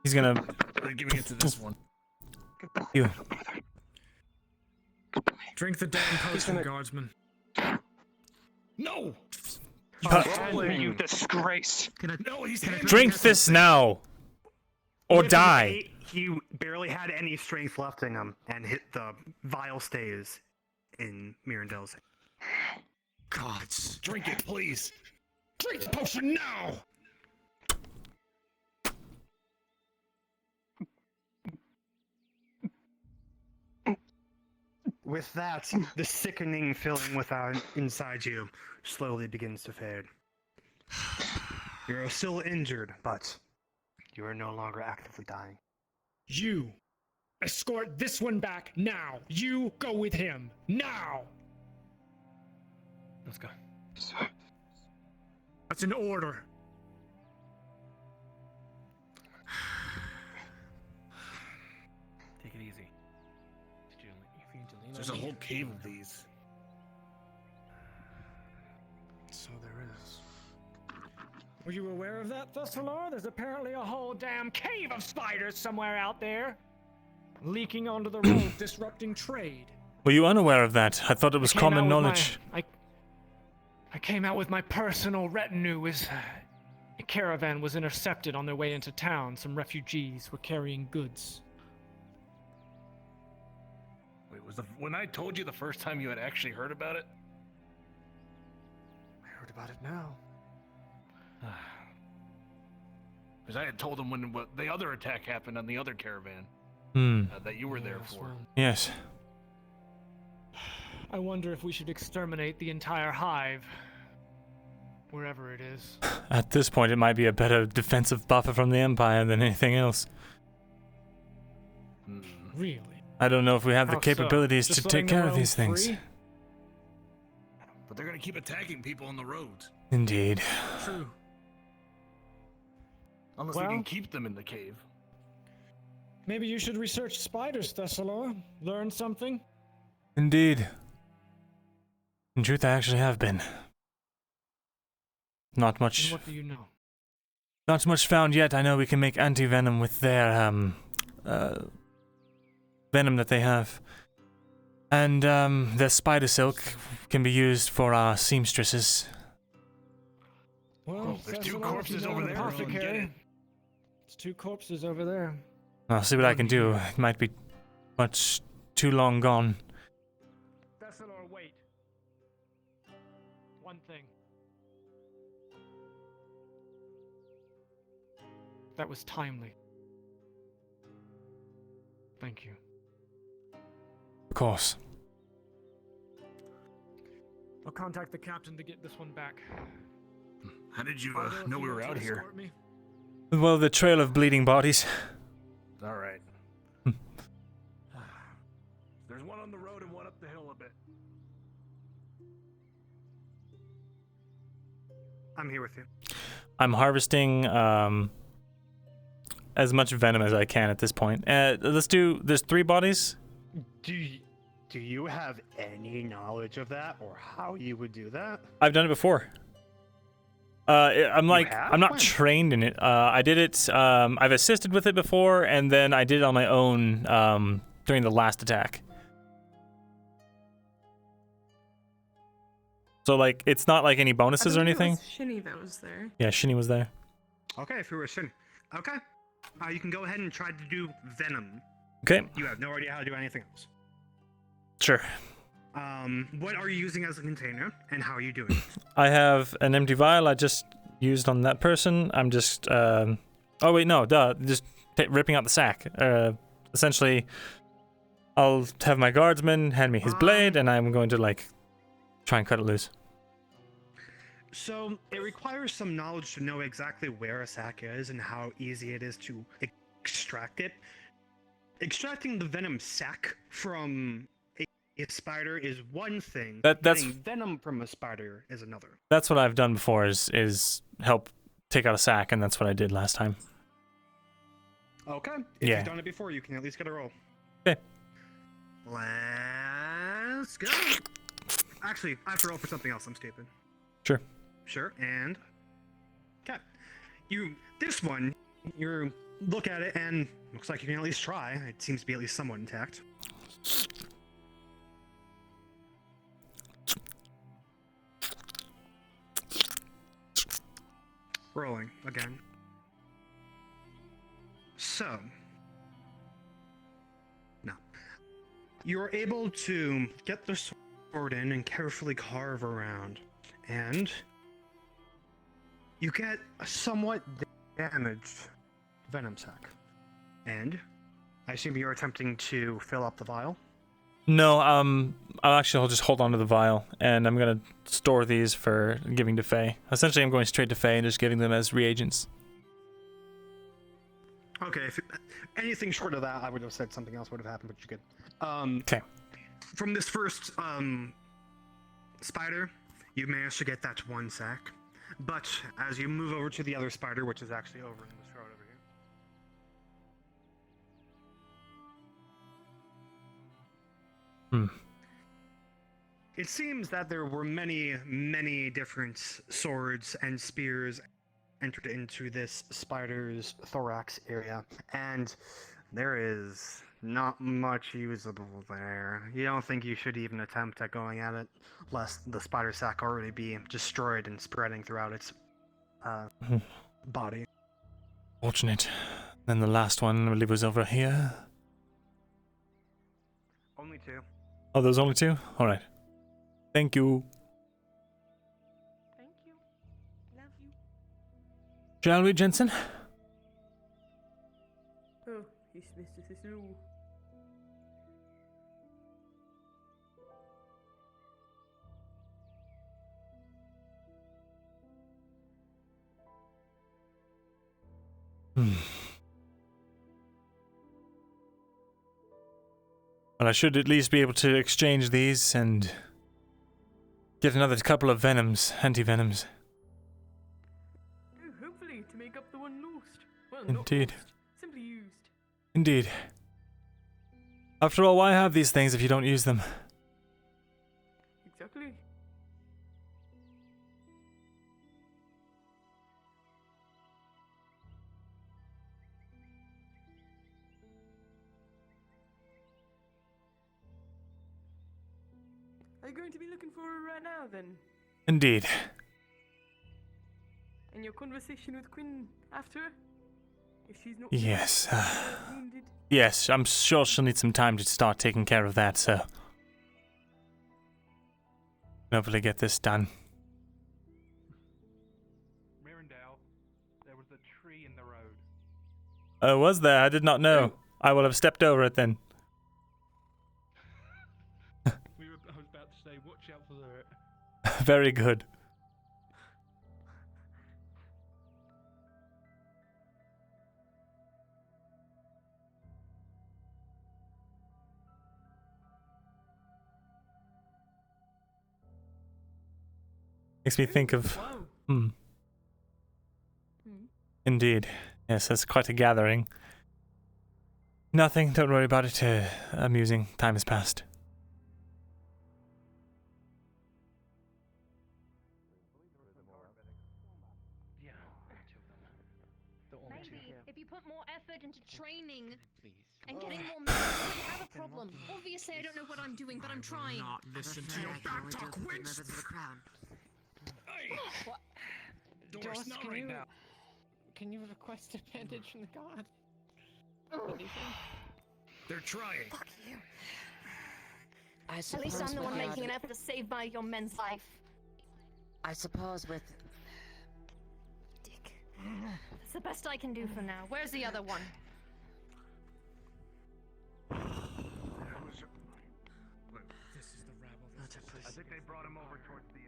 He's gonna. They're giving it to this one. You. Drink the damn potion, guardsman. No! You disgrace. No, he's Drink this now, or die. He barely had any strength left in him and hit the vial stays in Myrindal's. Gods, drink it, please. Drink the potion now! With that, the sickening feeling without inside you slowly begins to fade. You're still injured, but you are no longer actively dying. You escort this one back now. You go with him now. Let's go. That's an order. Take it easy. There's a whole cave of these. So there is. Were you aware of that, Thesalor? There's apparently a whole damn cave of spiders somewhere out there. Leaking onto the road, disrupting trade. Were you unaware of that? I thought it was common knowledge. I came out with my personal retinue as a caravan was intercepted on their way into town. Some refugees were carrying goods. Wait, when I told you the first time you had actually heard about it? I heard about it now. Because I had told him when the other attack happened on the other caravan. That you were there for. Yes. I wonder if we should exterminate the entire hive. Wherever it is. At this point, it might be a better defensive buffer from the Empire than anything else. Really? I don't know if we have the How so? capabilities Just to take letting care them of these roam things. free? But they're gonna keep attacking people on the roads. Indeed. True. Unless Well- we can keep them in the cave. Maybe you should research spiders, Thesalor. Learn something. Indeed. In truth, I actually have been. Not much. And what do you know? Not much found yet. I know we can make anti-venom with their venom that they have. And their spider silk can be used for our seamstresses. Well, there's 2 corpses over there. Apothecary. There's 2 corpses over there. I'll see what I can do. It might be much too long gone. Thesalor, wait. One thing. That was timely. Thank you. Of course. I'll contact the captain to get this one back. How did you know we were out here? Well, the trail of bleeding bodies. All right. There's one on the road and one up the hill a bit. I'm here with you. I'm harvesting as much venom as I can at this point. Let's do. There's 3 bodies. Do you have any knowledge of that, or how you would do that? I've done it before. I'm not When? trained in it. I did it. I've assisted with it before, and then I did it on my own during the last attack. So like, it's not like any bonuses or anything. It was Shinny that was there. Yeah, Shinny was there. Okay, if you were Shin. Okay. You can go ahead and try to do venom. Okay. You have no idea how to do anything else. Sure. What are you using as a container, and how are you doing it? I have an empty vial I just used on that person. I'm just, oh wait, no, duh, just ripping out the sack. Essentially, I'll have my guardsman hand me his blade, and I'm going to, like, try and cut it loose. So, it requires some knowledge to know exactly where a sack is and how easy it is to extract it. Extracting the venom sac from a spider is one thing. That's Getting venom from a spider is another. That's what I've done before. Is help take out a sack, and that's what I did last time. Okay. If Yeah. you've done it before, you can at least get a roll. Okay. Let's go. Actually, I have to roll for something else. I'm stupid. Sure. Sure. And okay. This one, you look at it and looks like you can at least try. It seems to be at least somewhat intact. Rolling again. So, now you're able to get the sword in and carefully carve around, and you get a somewhat damaged venom sac. And I assume you're attempting to fill up the vial. No, I'll just hold on to the vial, and I'm gonna store these for giving to Faye. Essentially, I'm going straight to Faye and just giving them as reagents. Okay, if anything short of that, I would have said something else would have happened, but you're good. Okay. From this first spider, you managed to get that one sack, but as you move over to the other spider, which is actually over in this road over here. It seems that there were many different swords and spears entered into this spider's thorax area, and there is not much usable there. You don't think you should even attempt at going at it, lest the spider sac already be destroyed and spreading throughout its body. Fortunate. Then the last one, I believe, was over here. Only 2. Oh, there's only 2? Alright. Thank you. Thank you. Love you. Shall we, Jensen? Oh, he's Mr. Thesalor. Well, I should at least be able to exchange these and get another couple of venoms, anti-venoms. Oh, hopefully to make up the one lost. Well, Indeed. not lost, simply used. Indeed. After all, why have these things if you don't use them? Exactly. Are you going to be looking for her right now, then? Indeed. And your conversation with Quinn after? If she's not Yes. wounded? Yes, I'm sure she'll need some time to start taking care of that, so... hopefully get this done. Myrindal, there was a tree in the road. Oh, was there? I did not know. I will have stepped over it then. I was about to say, watch out for the... Very good. Makes me think of... Indeed. Yes, that's quite a gathering. Nothing, don't worry about it. Amusing. Time has passed. Maybe if you put more effort into training and getting more men, you wouldn't have a problem. Obviously, I don't know what I'm doing, but I'm trying. Not listen to your backtalk, Winch! What? Doris, not can right you, now. Can you request a bandage from the god? Anything? They're trying. Fuck you. I At least suppose I'm the one with making an effort to save your men's life. I suppose with... Dick. That's the best I can do for now. Where's the other one? This is the rabble. I think they brought him over towards the,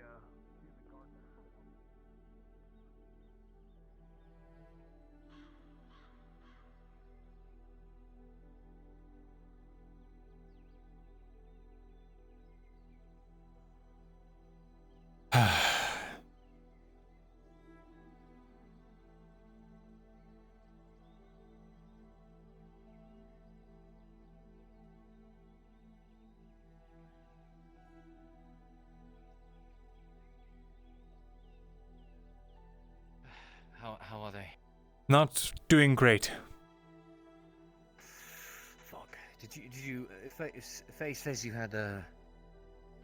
How are they? Not doing great. Fuck. Did you? Faye says you had the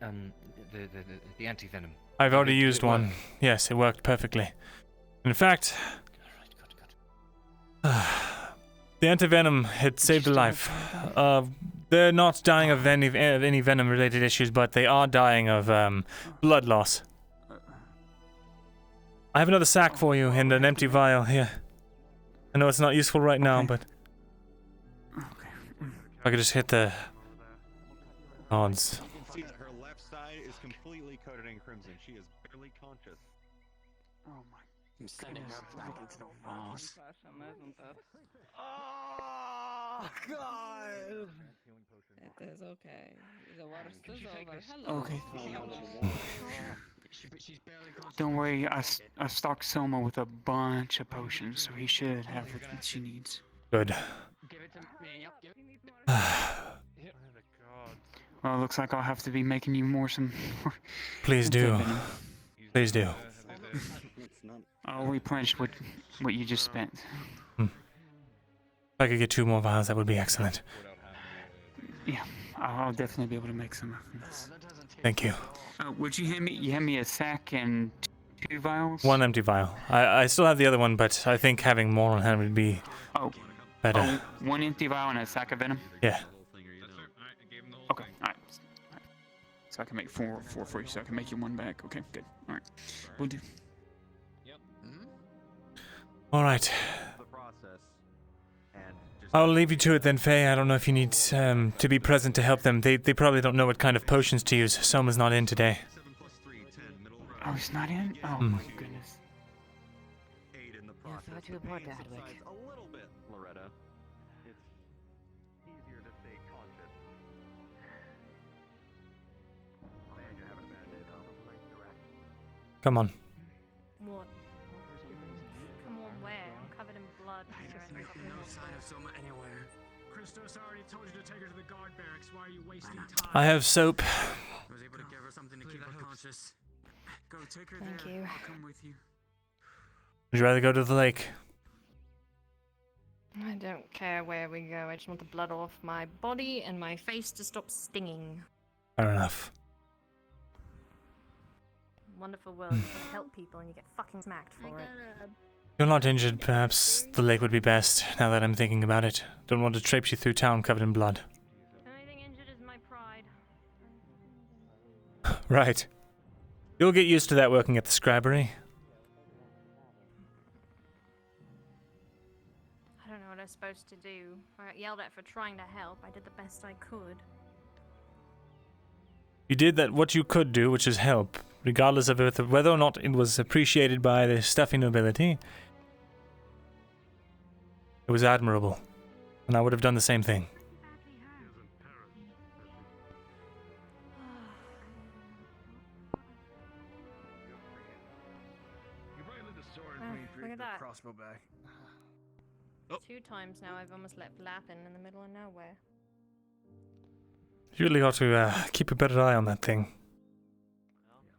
anti-venom. I've already used Did it work? one. Yes, it worked perfectly. In fact, the antivenom had saved a life. They're not dying of any venom-related issues, but they are dying of blood loss. I have another sack for you and an empty vial here. I know it's not useful right now, but if I could just hit the odds. You can see that her left side is completely coated in crimson. She is barely conscious. Oh my. I'm sending her back into the walls. Oh, God! It is okay. The water's still over. Hello. Okay. Don't worry, I stocked Selma with a bunch of potions, so he should have everything she needs. Good. Well, it looks like I'll have to be making you more. Please do. venom. Please do. I'll replenish what you just spent. If I could get 2 more vials, that would be excellent. Yeah, I'll definitely be able to make some of this. Thank you. Would you hand me a sack and 2 vials? 1 empty vial. I still have the other one, but I think having more on hand would be better. Oh, 1 empty vial and a sack of venom? Yeah. Okay, alright. So I can make 4 for you, so I can make you 1 back. Okay, good. Alright. We'll do. Alright. I'll leave you to it then, Faye. I don't know if you need to be present to help them. They probably don't know what kind of potions to use. Soma's not in today. Oh, he's not in? Oh my goodness. Yeah, I thought you were bored, Adwick. A little bit, Loretta. It's easier to stay conscious. Man, you're having a bad day, though. Come on. What? Come on, where? I'm covered in blood. No sign of Soma anywhere. Christos already told you to take her to the guard barracks. Why are you wasting time? I have soap. I was able to give her something to keep her conscious. Go take her Thank there. you. I'll come with you. Would you rather go to the lake? I don't care where we go. I just want the blood off my body and my face to stop stinging. Fair enough. wonderful world where you help people and you get fucking smacked for it. You're not injured. Perhaps the lake would be best, now that I'm thinking about it. Don't want to traipse you through town covered in blood. The only thing injured is my pride. Right. You'll get used to that working at the scribery. I don't know what I was supposed to do. I got yelled at for trying to help. I did the best I could. You did what you could do, which is help, regardless of whether or not it was appreciated by the stuffy nobility. It was admirable, and I would have done the same thing. Look at that. Crossbow back. 2 times now I've almost left Lappin in the middle of nowhere. You really ought to keep a better eye on that thing.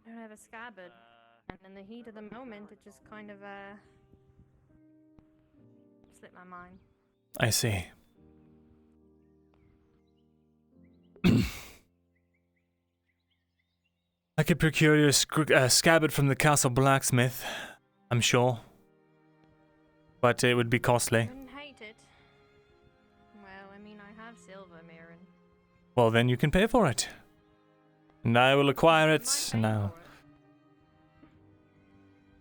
I don't have a scabbard, and in the heat of the moment, it just kind of slipped my mind. I see. I could procure you a scabbard from the castle blacksmith, I'm sure. But it would be costly. I wouldn't hate it. Well, I mean, I have silver, Mirren. Well, then you can pay for it. And I will acquire it now.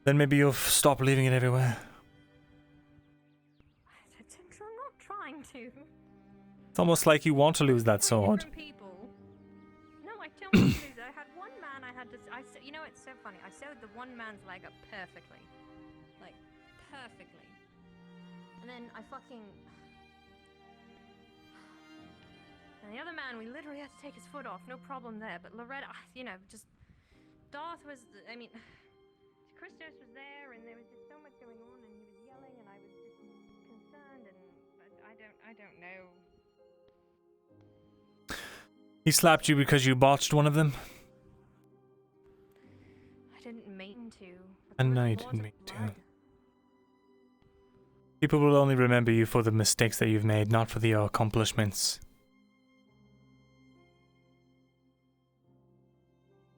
Then maybe you'll stop leaving it everywhere. I'm not trying to. It's almost like you want to lose that sword. No, I don't want to lose it. I had one man you know, it's so funny. I sewed the one man's leg up perfectly. Like, perfectly. And then I fucking... And the other man, we literally had to take his foot off. No problem there. But Loretta, you know, just... Darth was... I mean... Christos was there, and there was just so much going on, and he was yelling, and I was just concerned, and... I don't know. He slapped you because you botched one of them? I didn't mean to. I know you didn't mean to. People will only remember you for the mistakes that you've made, not for your accomplishments.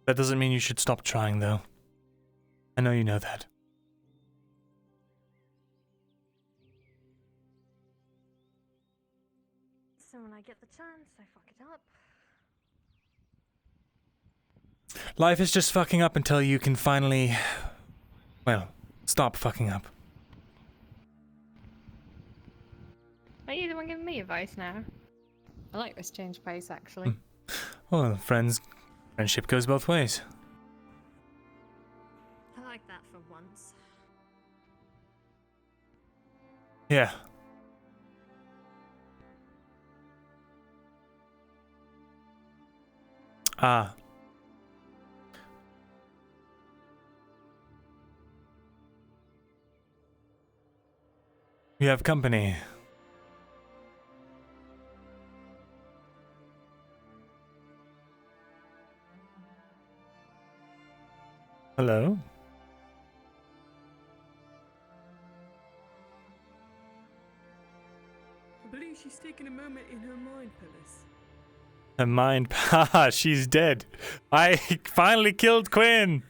That doesn't mean you should stop trying, though. I know you know that. So when I get the chance, I fuck it up. Life is just fucking up until you can finally... Well, stop fucking up. Are you the one giving me advice now? I like this change pace, actually. Well, friendship goes both ways. I like that for once. Yeah. Ah. You have company. Hello? I believe she's taken a moment in her mind palace. Her mind. Haha, she's dead. I finally killed Quinn.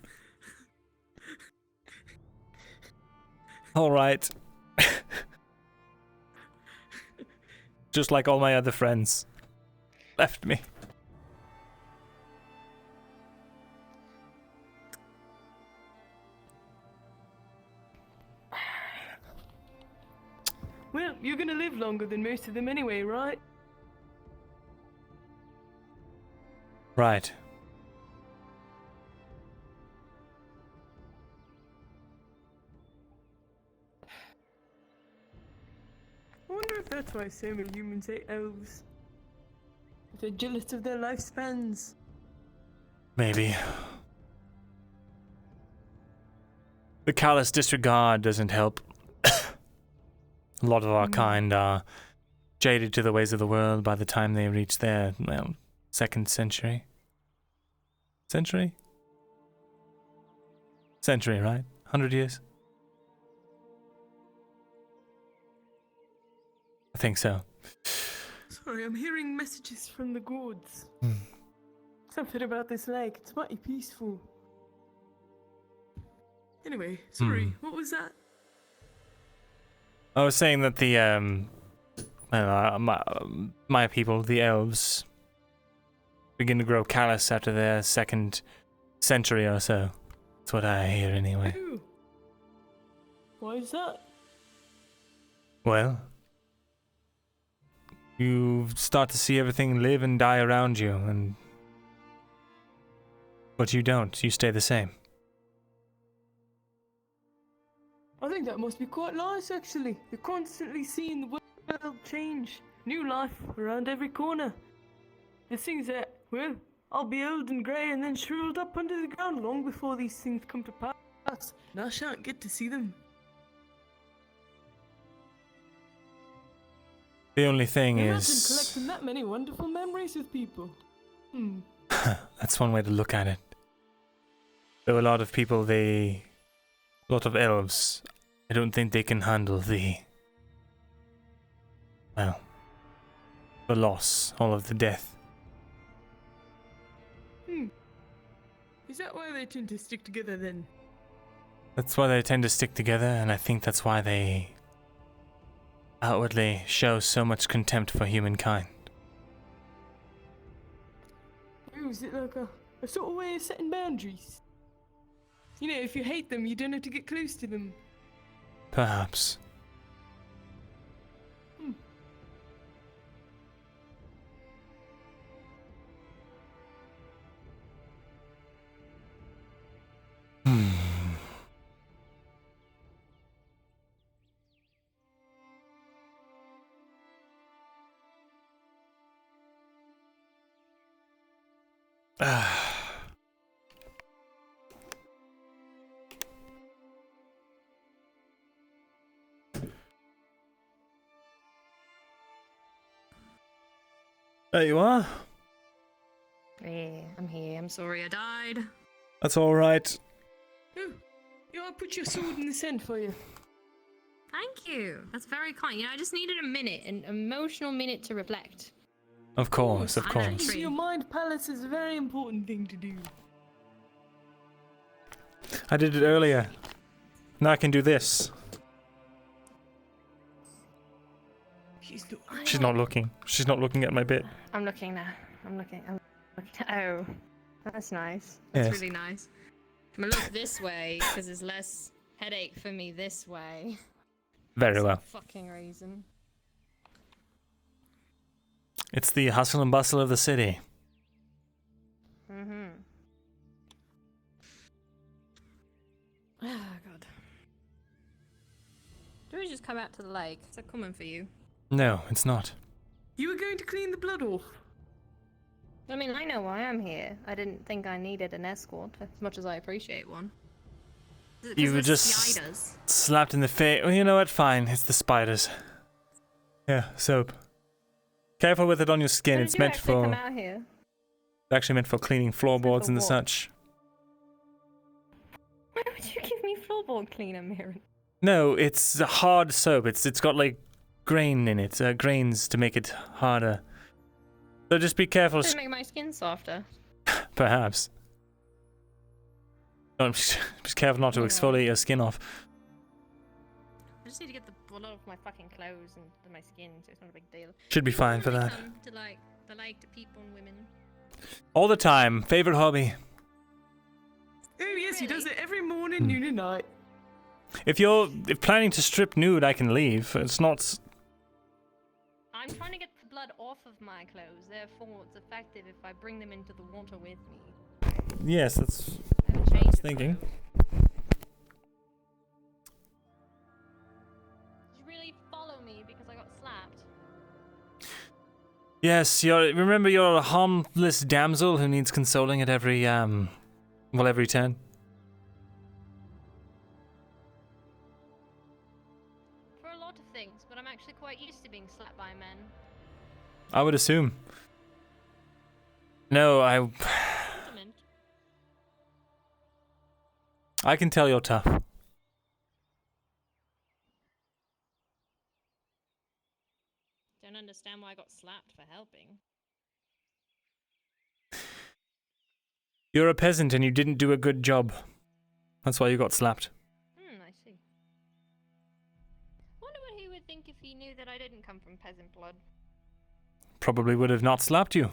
Alright. Just like all my other friends. Left me. Well, you're gonna live longer than most of them anyway, right? Right. I wonder if that's why so many humans hate elves. If they're jealous of their lifespans. Maybe. The callous disregard doesn't help. A lot of our kind are jaded to the ways of the world by the time they reach their, well, 2nd century. Century? Century, right? 100 years? I think so. Sorry, I'm hearing messages from the gods. Something about this lake. It's mighty peaceful. Anyway, sorry, what was that? I was saying that the my people, the elves, begin to grow callous after their second century or so. That's what I hear anyway. Ooh. Why is that? Well, you start to see everything live and die around you, but you don't. You stay the same. I think that must be quite nice, actually. You're constantly seeing the world change. New life around every corner. The things that, well, I'll be old and grey and then shriveled up under the ground long before these things come to pass. And I shan't get to see them. The only thing Imagine is... collecting that many wonderful memories with people. That's one way to look at it. There are a lot of people, a lot of elves, I don't think they can handle the loss, all of the death. Is that why they tend to stick together then? That's why they tend to stick together, and I think that's why they outwardly show so much contempt for humankind. Oh, is it like a sort of way of setting boundaries? You know, if you hate them, you don't have to get close to them. Perhaps. There you are. Yeah, I'm here. I'm sorry I died. That's alright. Oh, yeah, I'll put your sword in the sand for you. Thank you. That's very kind. You know, I just needed a minute, an emotional minute to reflect. Of course, of course. Your mind palace is a very important thing to do. I did it earlier. Now I can do this. She's not looking. She's not looking at my bit. I'm looking now. I'm looking. Oh, that's nice. That's Yes. really nice. I'm gonna look this way because there's less headache for me this way. Very For well. some fucking reason. It's the hustle and bustle of the city. Oh god. Do we just come out to the lake? Is that common for you? No, it's not. You were going to clean the blood off. I mean, I know why I'm here. I didn't think I needed an escort, as much as I appreciate one. Is it 'cause You were there's just spiders? slapped in the face. Well, you know what? Fine. It's the spiders. Yeah, soap. Careful with it on your skin. When It's did you meant actually for. come out here? It's actually meant for cleaning floorboards and the what? such. Why would you give me floorboard cleaner, Myrindal? No, it's a hard soap. It's got like grain in it, grains to make it harder. So just be careful. Does it make my skin softer? Perhaps. Don't be careful not to exfoliate your skin off. I just need to get the blood off my fucking clothes and my skin, so it's not a big deal. Should be fine for that. Come to like the lake to peep on women. All the time. Favorite hobby. Oh yes, he does it every morning, noon and night. If you're planning to strip nude, I can leave. It's not. I'm trying to get the blood off of my clothes, therefore it's effective if I bring them into the water with me. Yes, that's what I was thinking. Did you really follow me because I got slapped? Yes, remember you're a harmless damsel who needs consoling at every every turn. For a lot of things, but I'm actually quite used to being slapped by men. I would assume. No, I can tell you're tough. Don't understand why I got slapped for helping. You're a peasant and you didn't do a good job. That's why you got slapped. think if he knew that I didn't come from peasant blood? Probably would have not slapped you.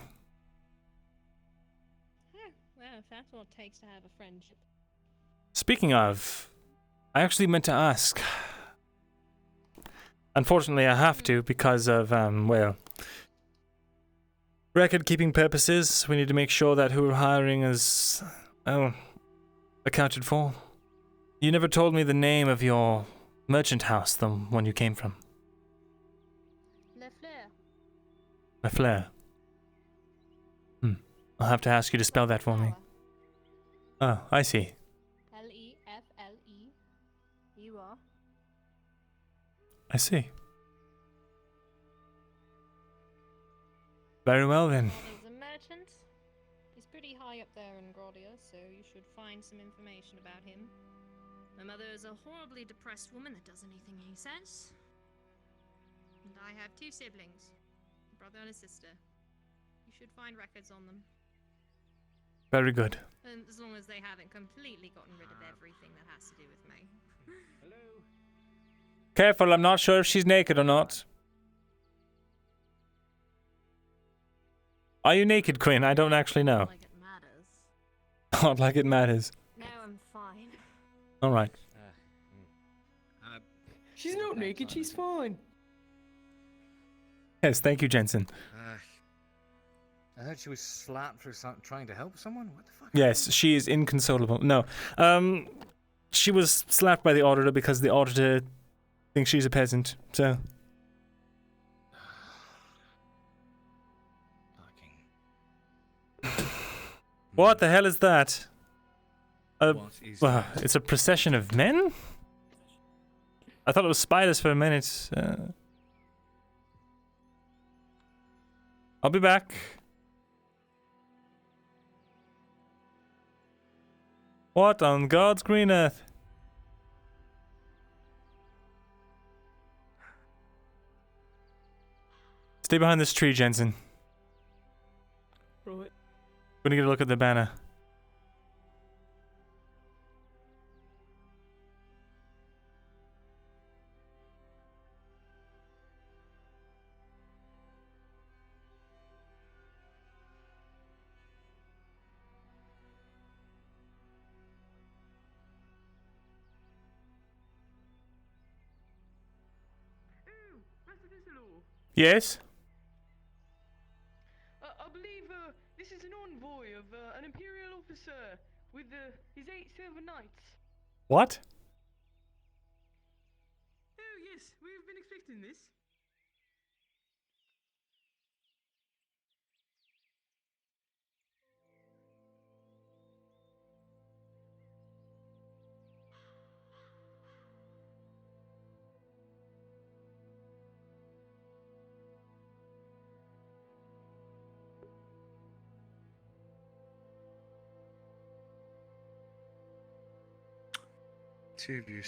Oh, well, if that's what it takes to have a friendship. Speaking of, I actually meant to ask. Unfortunately, I have to because of, well, record-keeping purposes. We need to make sure that who we're hiring is, accounted for. You never told me the name of your merchant house, the one you came from. Le Fleur. Le Fleur. I'll have to ask you to spell that for me. Oh, I see. Lefleur. I see. Very well then. He's a merchant. He's pretty high up there in Grodia, so you should find some information about him. My mother is a horribly depressed woman that does anything he says. And I have 2 siblings, a brother and a sister. You should find records on them. Very good. And as long as they haven't completely gotten rid of everything that has to do with me. Hello? Careful, I'm not sure if she's naked or not. Are you naked, Quinn? I don't actually know. Like it matters. Not like it matters. No, I'm fine. Alright. She's not naked, she's fine. Yes, thank you, Jensen. I heard she was slapped for trying to help someone? What the fuck? Yes, she is inconsolable. No. She was slapped by the auditor because the auditor thinks she's a peasant, so... What the hell is that? It's a procession of men? I thought it was spiders for a minute. I'll be back. What on God's green earth? Stay behind this tree, Jensen. Right. We're gonna get a look at the banner. Yes? I believe this is an envoy of an Imperial officer with his 8 silver knights. What? Oh yes, we've been expecting this. Two of you,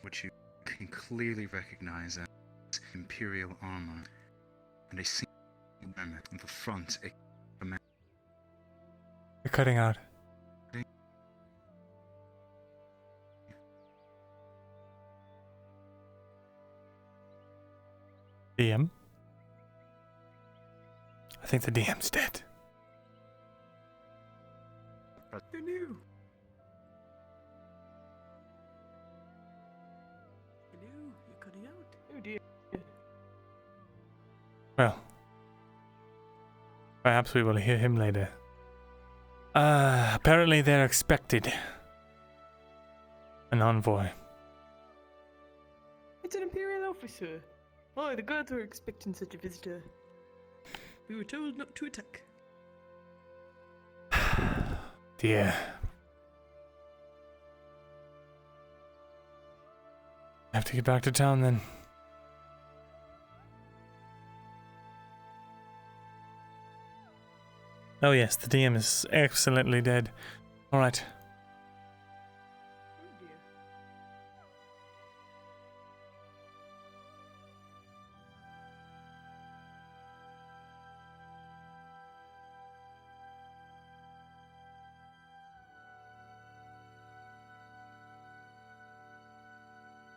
which you can clearly recognize as Imperial armor, and a single garment on the front. You're cutting out. DM? I think the DM's dead. They're new. You're cutting out. Oh dear. Well, perhaps we will hear him later. Apparently they're expected. An envoy. It's an Imperial officer. Oh, the guards were expecting such a visitor. We were told not to attack. Dear. I have to get back to town then. Oh yes, the DM is excellently dead. Alright.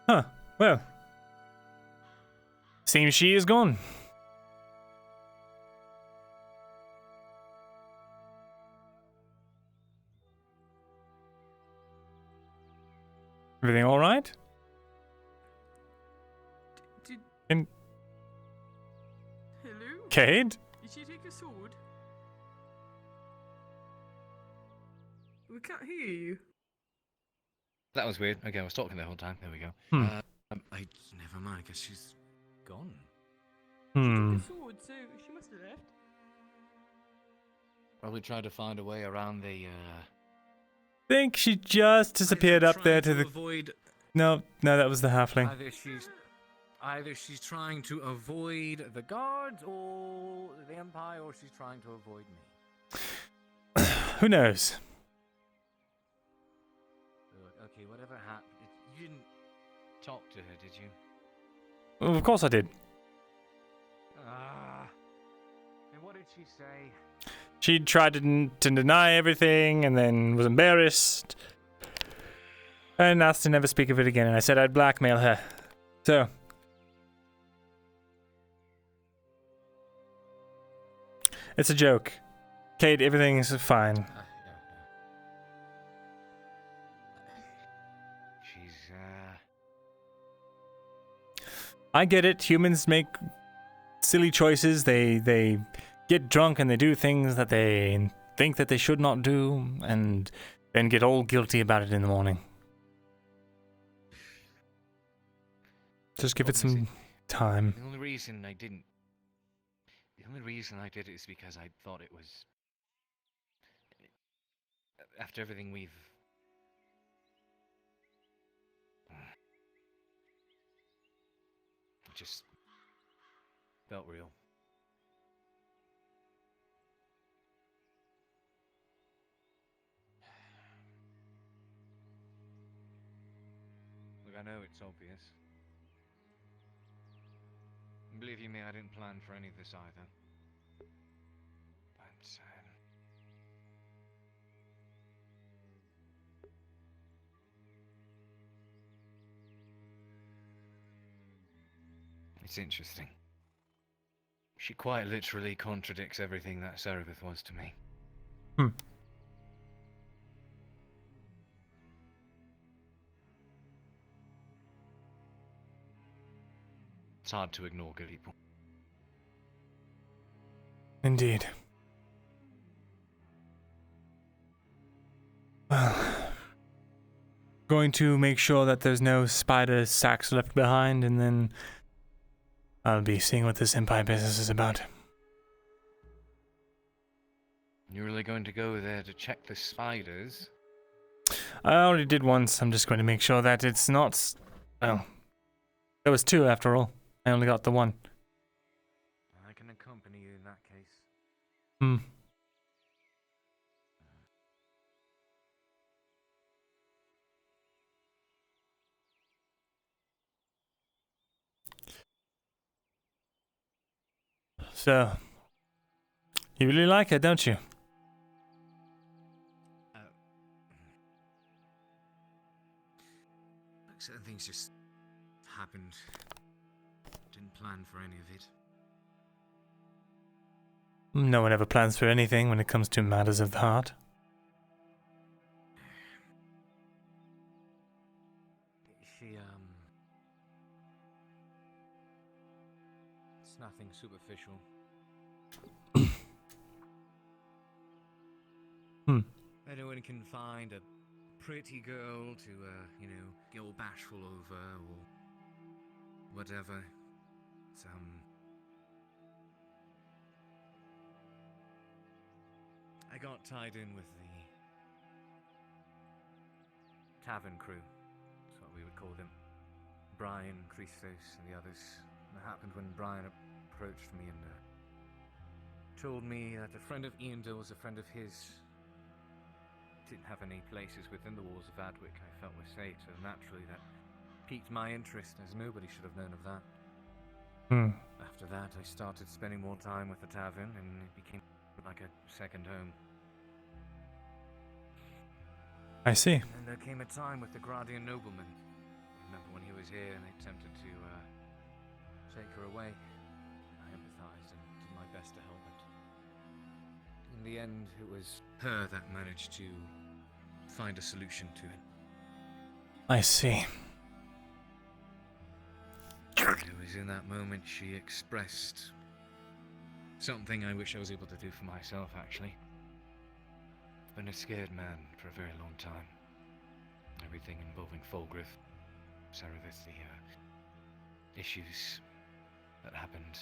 Huh, well. seems she is gone. Everything all right? Hello? Cade? Did she take a sword? We can't hear you. That was weird. Okay, I was talking the whole time. There we go. Never mind. I guess she's gone. She took a sword, so she must have left. Probably tried to find a way around the. Think she just disappeared up there to the. Avoid. No, that was the halfling. Either she's trying to avoid the guards or the Empire, or she's trying to avoid me. Who knows? Okay, whatever happened, you didn't talk to her, did you? Well, of course I did. And what did she say? She tried to deny everything and then was embarrassed and asked to never speak of it again, and I said I'd blackmail her. So it's a joke. Kate, everything's fine. I get it. Humans make silly choices. They get drunk and they do things that they think that they should not do, and then get all guilty about it in the morning. Just give it some time. The only reason I did it is because I thought it was, after everything we've. It just felt real. Look, I know it's obvious. Believe you me, I didn't plan for any of this either. But, it's interesting. She quite literally contradicts everything that Serapith was to me. It's hard to ignore good people. Indeed. Well, going to make sure that there's no spider sacks left behind, and then I'll be seeing what this Empire business is about. You're really going to go there to check the spiders? I already did once. I'm just going to make sure that it's not. Well, there was two after all. I only got the one. I can accompany you in that case. So, you really like it, don't you? Certain things just happened. Didn't plan for any of it. No one ever plans for anything when it comes to matters of the heart. She, it's nothing superficial. Anyone can find a pretty girl to, get all bashful over, or whatever. It's, I got tied in with the tavern crew. That's what we would call them. Brian, Christos, and the others. And it happened when Brian approached me and told me that a friend of Iandel was a friend of his. Didn't have any places within the walls of Adwick I felt were safe, so naturally that piqued my interest, as nobody should have known of that. After that, I started spending more time with the tavern, and it became like a second home. I see. And there came a time with the Gradian nobleman. I remember when he was here and they attempted to take her away. I empathized and did my best to help it. In the end, it was her that managed to find a solution to it. I see. It was in that moment she expressed something I wish I was able to do for myself, actually. I've been a scared man for a very long time. Everything involving Fulgrith, Serethis, the issues that happened,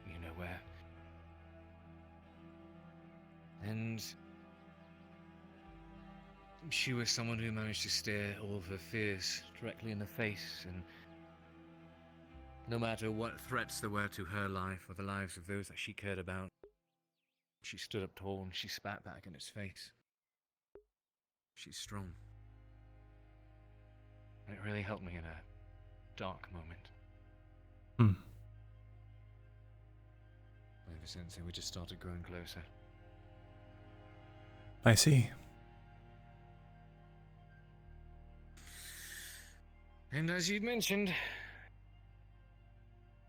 you know where. And she was someone who managed to stare all of her fears directly in the face, and no matter what threats there were to her life or the lives of those that she cared about, she stood up tall and she spat back in its face. She's strong. And it really helped me in a dark moment. Ever since then, we just started growing closer. I see. And as you mentioned,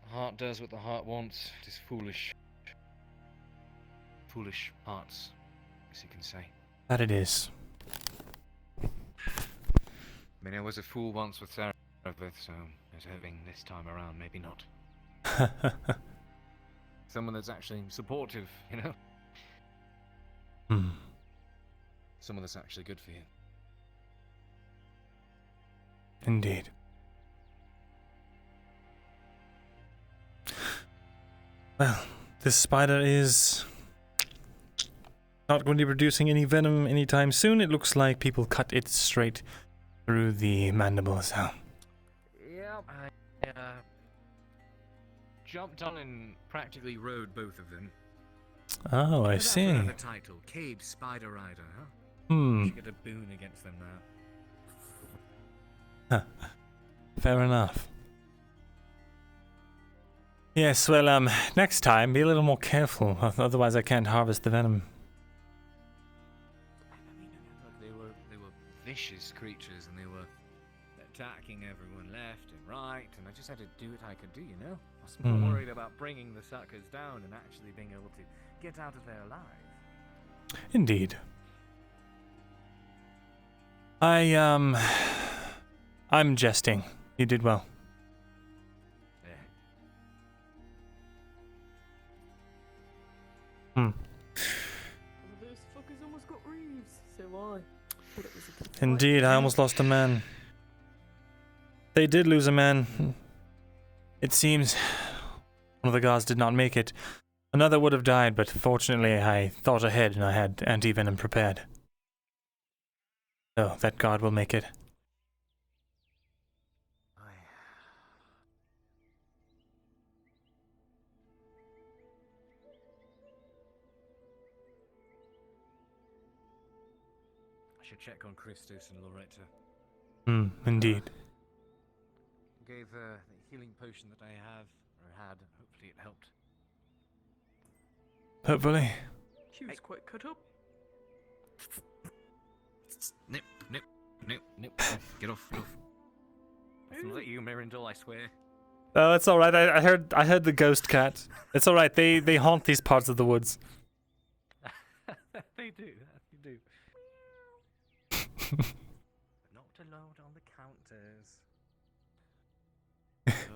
the heart does what the heart wants. It is foolish. Foolish hearts, as you can say. That it is. I mean, I was a fool once with Serethis, so as hoping this time around, maybe not. Someone that's actually supportive, you know? Someone that's actually good for you. Indeed. Well, this spider is not going to be producing any venom anytime soon. It looks like people cut it straight through the mandible, so... Yep, I jumped on and practically rode both of them. Oh, I see. The title, Cave Spider Rider, huh? Should get a boon against them now. Fair enough. Yes, well, next time, be a little more careful, otherwise I can't harvest the venom. I mean, look, they were vicious creatures, and they were attacking everyone left and right, and I just had to do what I could do, you know? I was more worried about bringing the suckers down and actually being able to get out of there alive. Indeed. I'm jesting. You did well. Those fuckers almost got Reeves, so I thought it was a good fight. Indeed, I almost lost a man. They did lose a man. It seems one of the guards did not make it. Another would have died, but fortunately I thought ahead and I had anti-venom prepared. So, that guard will make it. I should check on Christos and Loretta. Indeed. Gave the healing potion that I have, or had. Hopefully it helped. Hopefully. She was quite cut up. Nip. Get off. I'll let you, Myrindal, I swear. Oh, it's alright. I heard the ghost cat. It's alright. They haunt these parts of the woods. They do. Not allowed on the counters. So,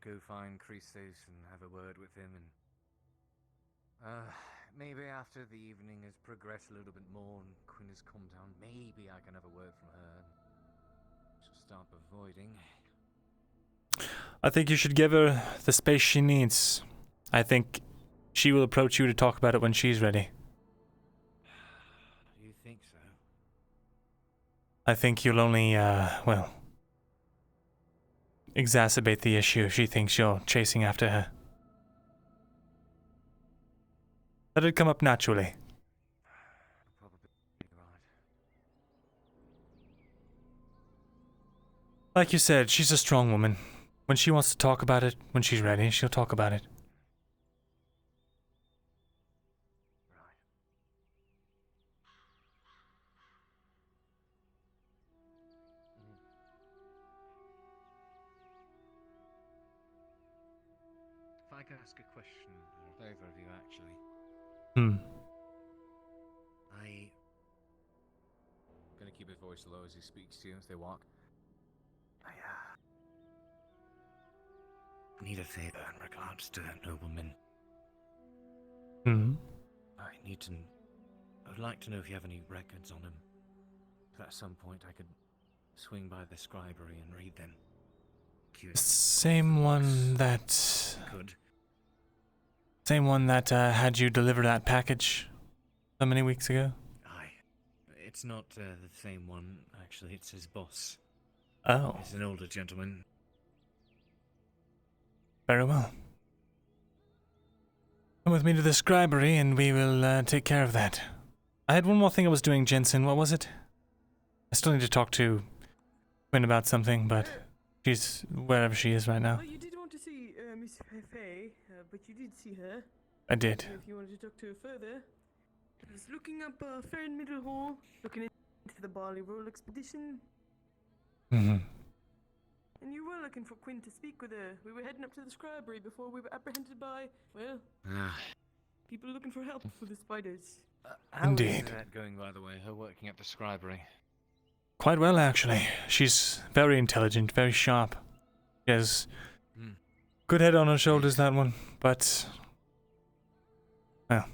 go find Christos and have a word with him, and maybe after the evening has progressed a little bit more and Quinn has calmed down, maybe I can have a word from her. She'll stop avoiding. I think you should give her the space she needs. I think she will approach you to talk about it when she's ready. You think so? I think you'll only, well, exacerbate the issue if she thinks you're chasing after her. Let it come up naturally. Probably right. Like you said, she's a strong woman. When she wants to talk about it, when she's ready, she'll talk about it. like to ask a question, a favour of you, actually. I'm gonna keep his voice low as he speaks to you as they walk. I need a favour in regards to that nobleman. I would like to know if you have any records on him. So at some point I could swing by the scribery and read them. Same one that had you deliver that package so many weeks ago? Aye. It's not the same one, actually. It's his boss. Oh. He's an older gentleman. Very well. Come with me to the scribery and we will take care of that. I had one more thing I was doing, Jensen. What was it? I still need to talk to Quinn about something, but she's wherever she is right now. Oh, you did want to see Miss Faye, but you did see her. I did. If you wanted to talk to her further, I was looking up Fair and Middle Hall, looking into the Barley Roll expedition. Mm-hmm. And you were looking for Quinn to speak with her. We were heading up to the scribery before we were apprehended by, well, people looking for help for the spiders. How Indeed. is that going, by the way, her working at the scribery? Quite well, actually. She's very intelligent, very sharp. She has good head on her shoulders, that one. But, well,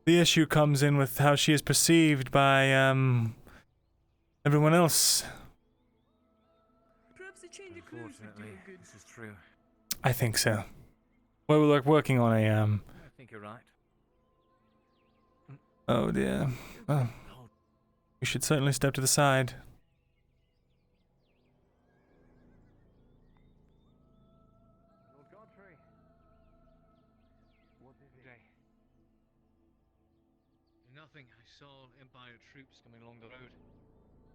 the issue comes in with how she is perceived by, everyone else. Perhaps a change of clothes would do her good. This is true. I think so. Well, we're working on a, I think you're right. Oh dear. Well, we should certainly step to the side. Lord Godfrey. What is it? Nothing. I saw Empire troops coming along the road.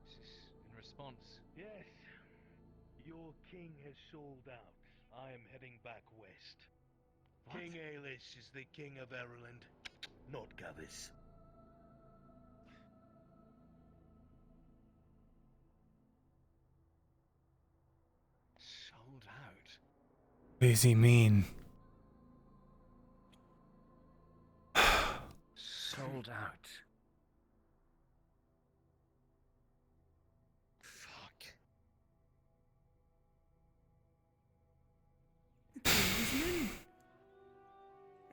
This is in response. Yes. Your king has sold out. I am heading back west. What? King Aelish is the king of Ireland, not Gavis. Sold out? What does he mean? Sold out. Fuck. His men.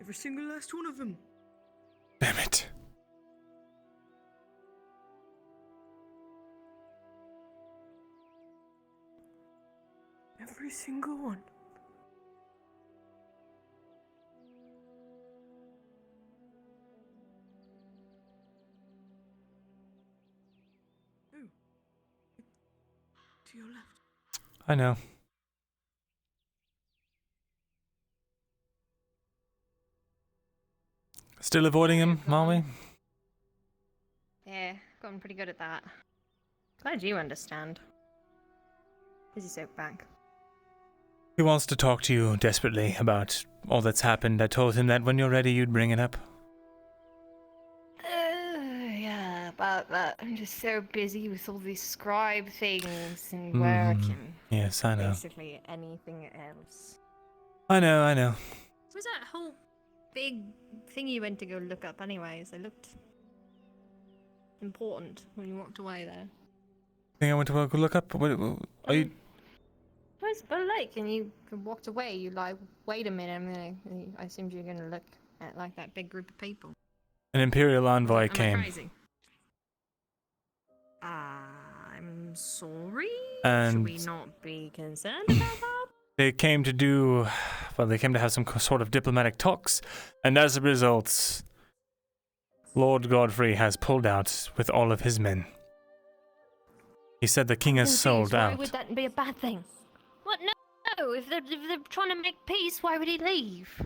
Every single last one of them. Damn it. Every single one. Oh. To your left. I know. Still avoiding him, are we? Yeah, gotten pretty good at that. Glad you understand. Busy soapbank. He wants to talk to you desperately about all that's happened. I told him that when you're ready, you'd bring it up. Yeah, but I'm just so busy with all these scribe things and work and Yes, I know. basically anything else. I know. So was that whole big thing you went to go look up anyways? It looked important when you walked away there. Think I went to go look up? What are you... But like, and you walked away, you like, wait a minute, I assumed you were gonna look at like that big group of people. An Imperial envoy Am I came. crazy? I'm sorry? And Should we not be concerned about that? they came to do... Well, they came to have some sort of diplomatic talks. And as a result, Lord Godfrey has pulled out with all of his men. He said the king has sold Why out. would that be a bad thing? What? No! If they're trying to make peace, why would he leave?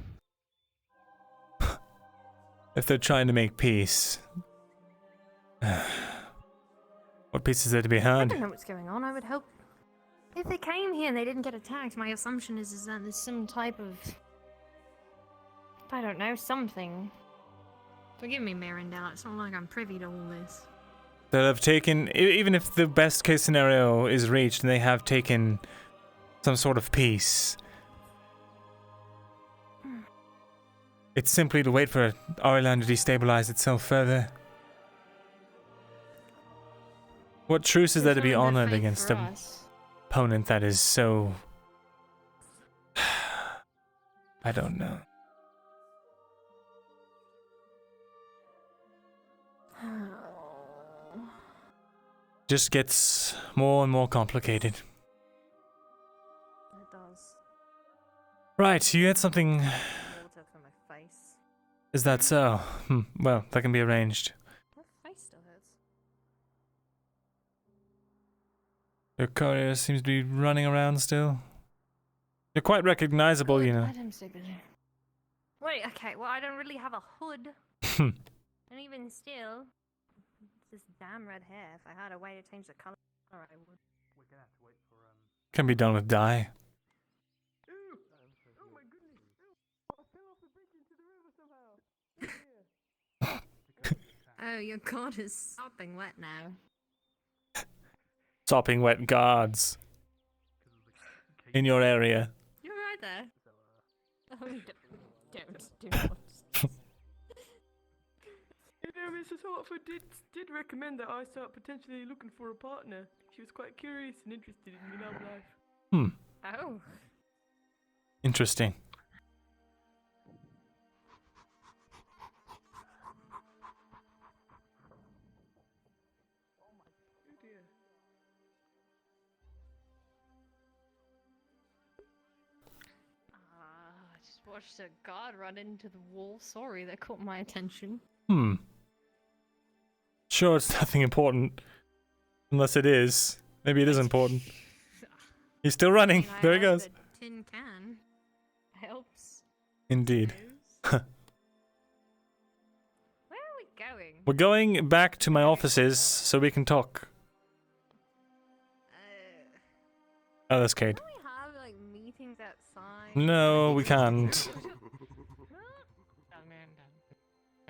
If they're trying to make peace... What peace is there to be I had? don't know what's going on. I would hope if they came here and they didn't get attacked, my assumption is that there's some type of, I don't know, something. Forgive me, Myrindal. It's not like I'm privy to all this. That have taken... Even if the best case scenario is reached and they have taken some sort of peace, It's simply to wait for our land to destabilize itself further. What truce is there to be honored against an opponent that is so... I don't know. Just gets more and more complicated. It does. Right, you had something... Water for my face. Is that so? Well, that can be arranged. My face still hurts. Your courier seems to be running around still. You're quite recognizable, you know. Wait, okay, well I don't really have a hood. And even still, it's this damn red hair. If I had a way to change the color, I would. We're gonna have to wait for Can be done with dye. Oh my goodness! I fell off the bridge into the river somehow. Oh, your god is sopping wet now. Sopping wet guards. In your area. You're right there. Oh, do not. You know, Mrs. Hartford did recommend that I start potentially looking for a partner. She was quite curious and interested in my love life. Oh. Interesting. I just watched a guard run into the wall. Sorry, that caught my attention. Sure, it's nothing important. Unless it is. Maybe it is important. He's still running. There he goes. Tin can helps. Indeed. Where are we going? We're going back to my offices so we can talk. Oh, that's Kate. Can we have like meetings outside? No, we can't.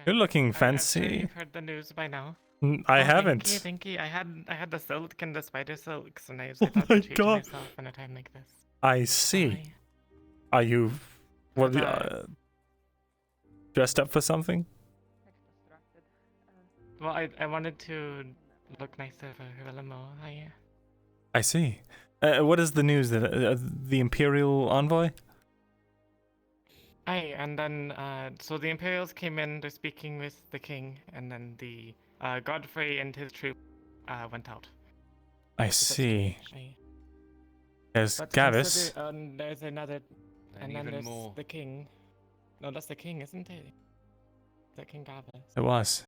You're looking fancy. You've heard the news by now. I haven't. Thank you. I had the silk and the spider silks, and I thought my I'd treat God. myself in a time like this. I see. Are you... What, dressed up for something? Well, I wanted to look nicer for Vilamo. I see. What is the news? That the Imperial envoy? Aye, and then, so the Imperials came in, they're speaking with the king, and then the, Godfrey and his troop, went out. I see. Aye. There's But Gavis. there's another, and then even there's more. the king. No, that's the king, isn't it? Is that King Gavis? It was.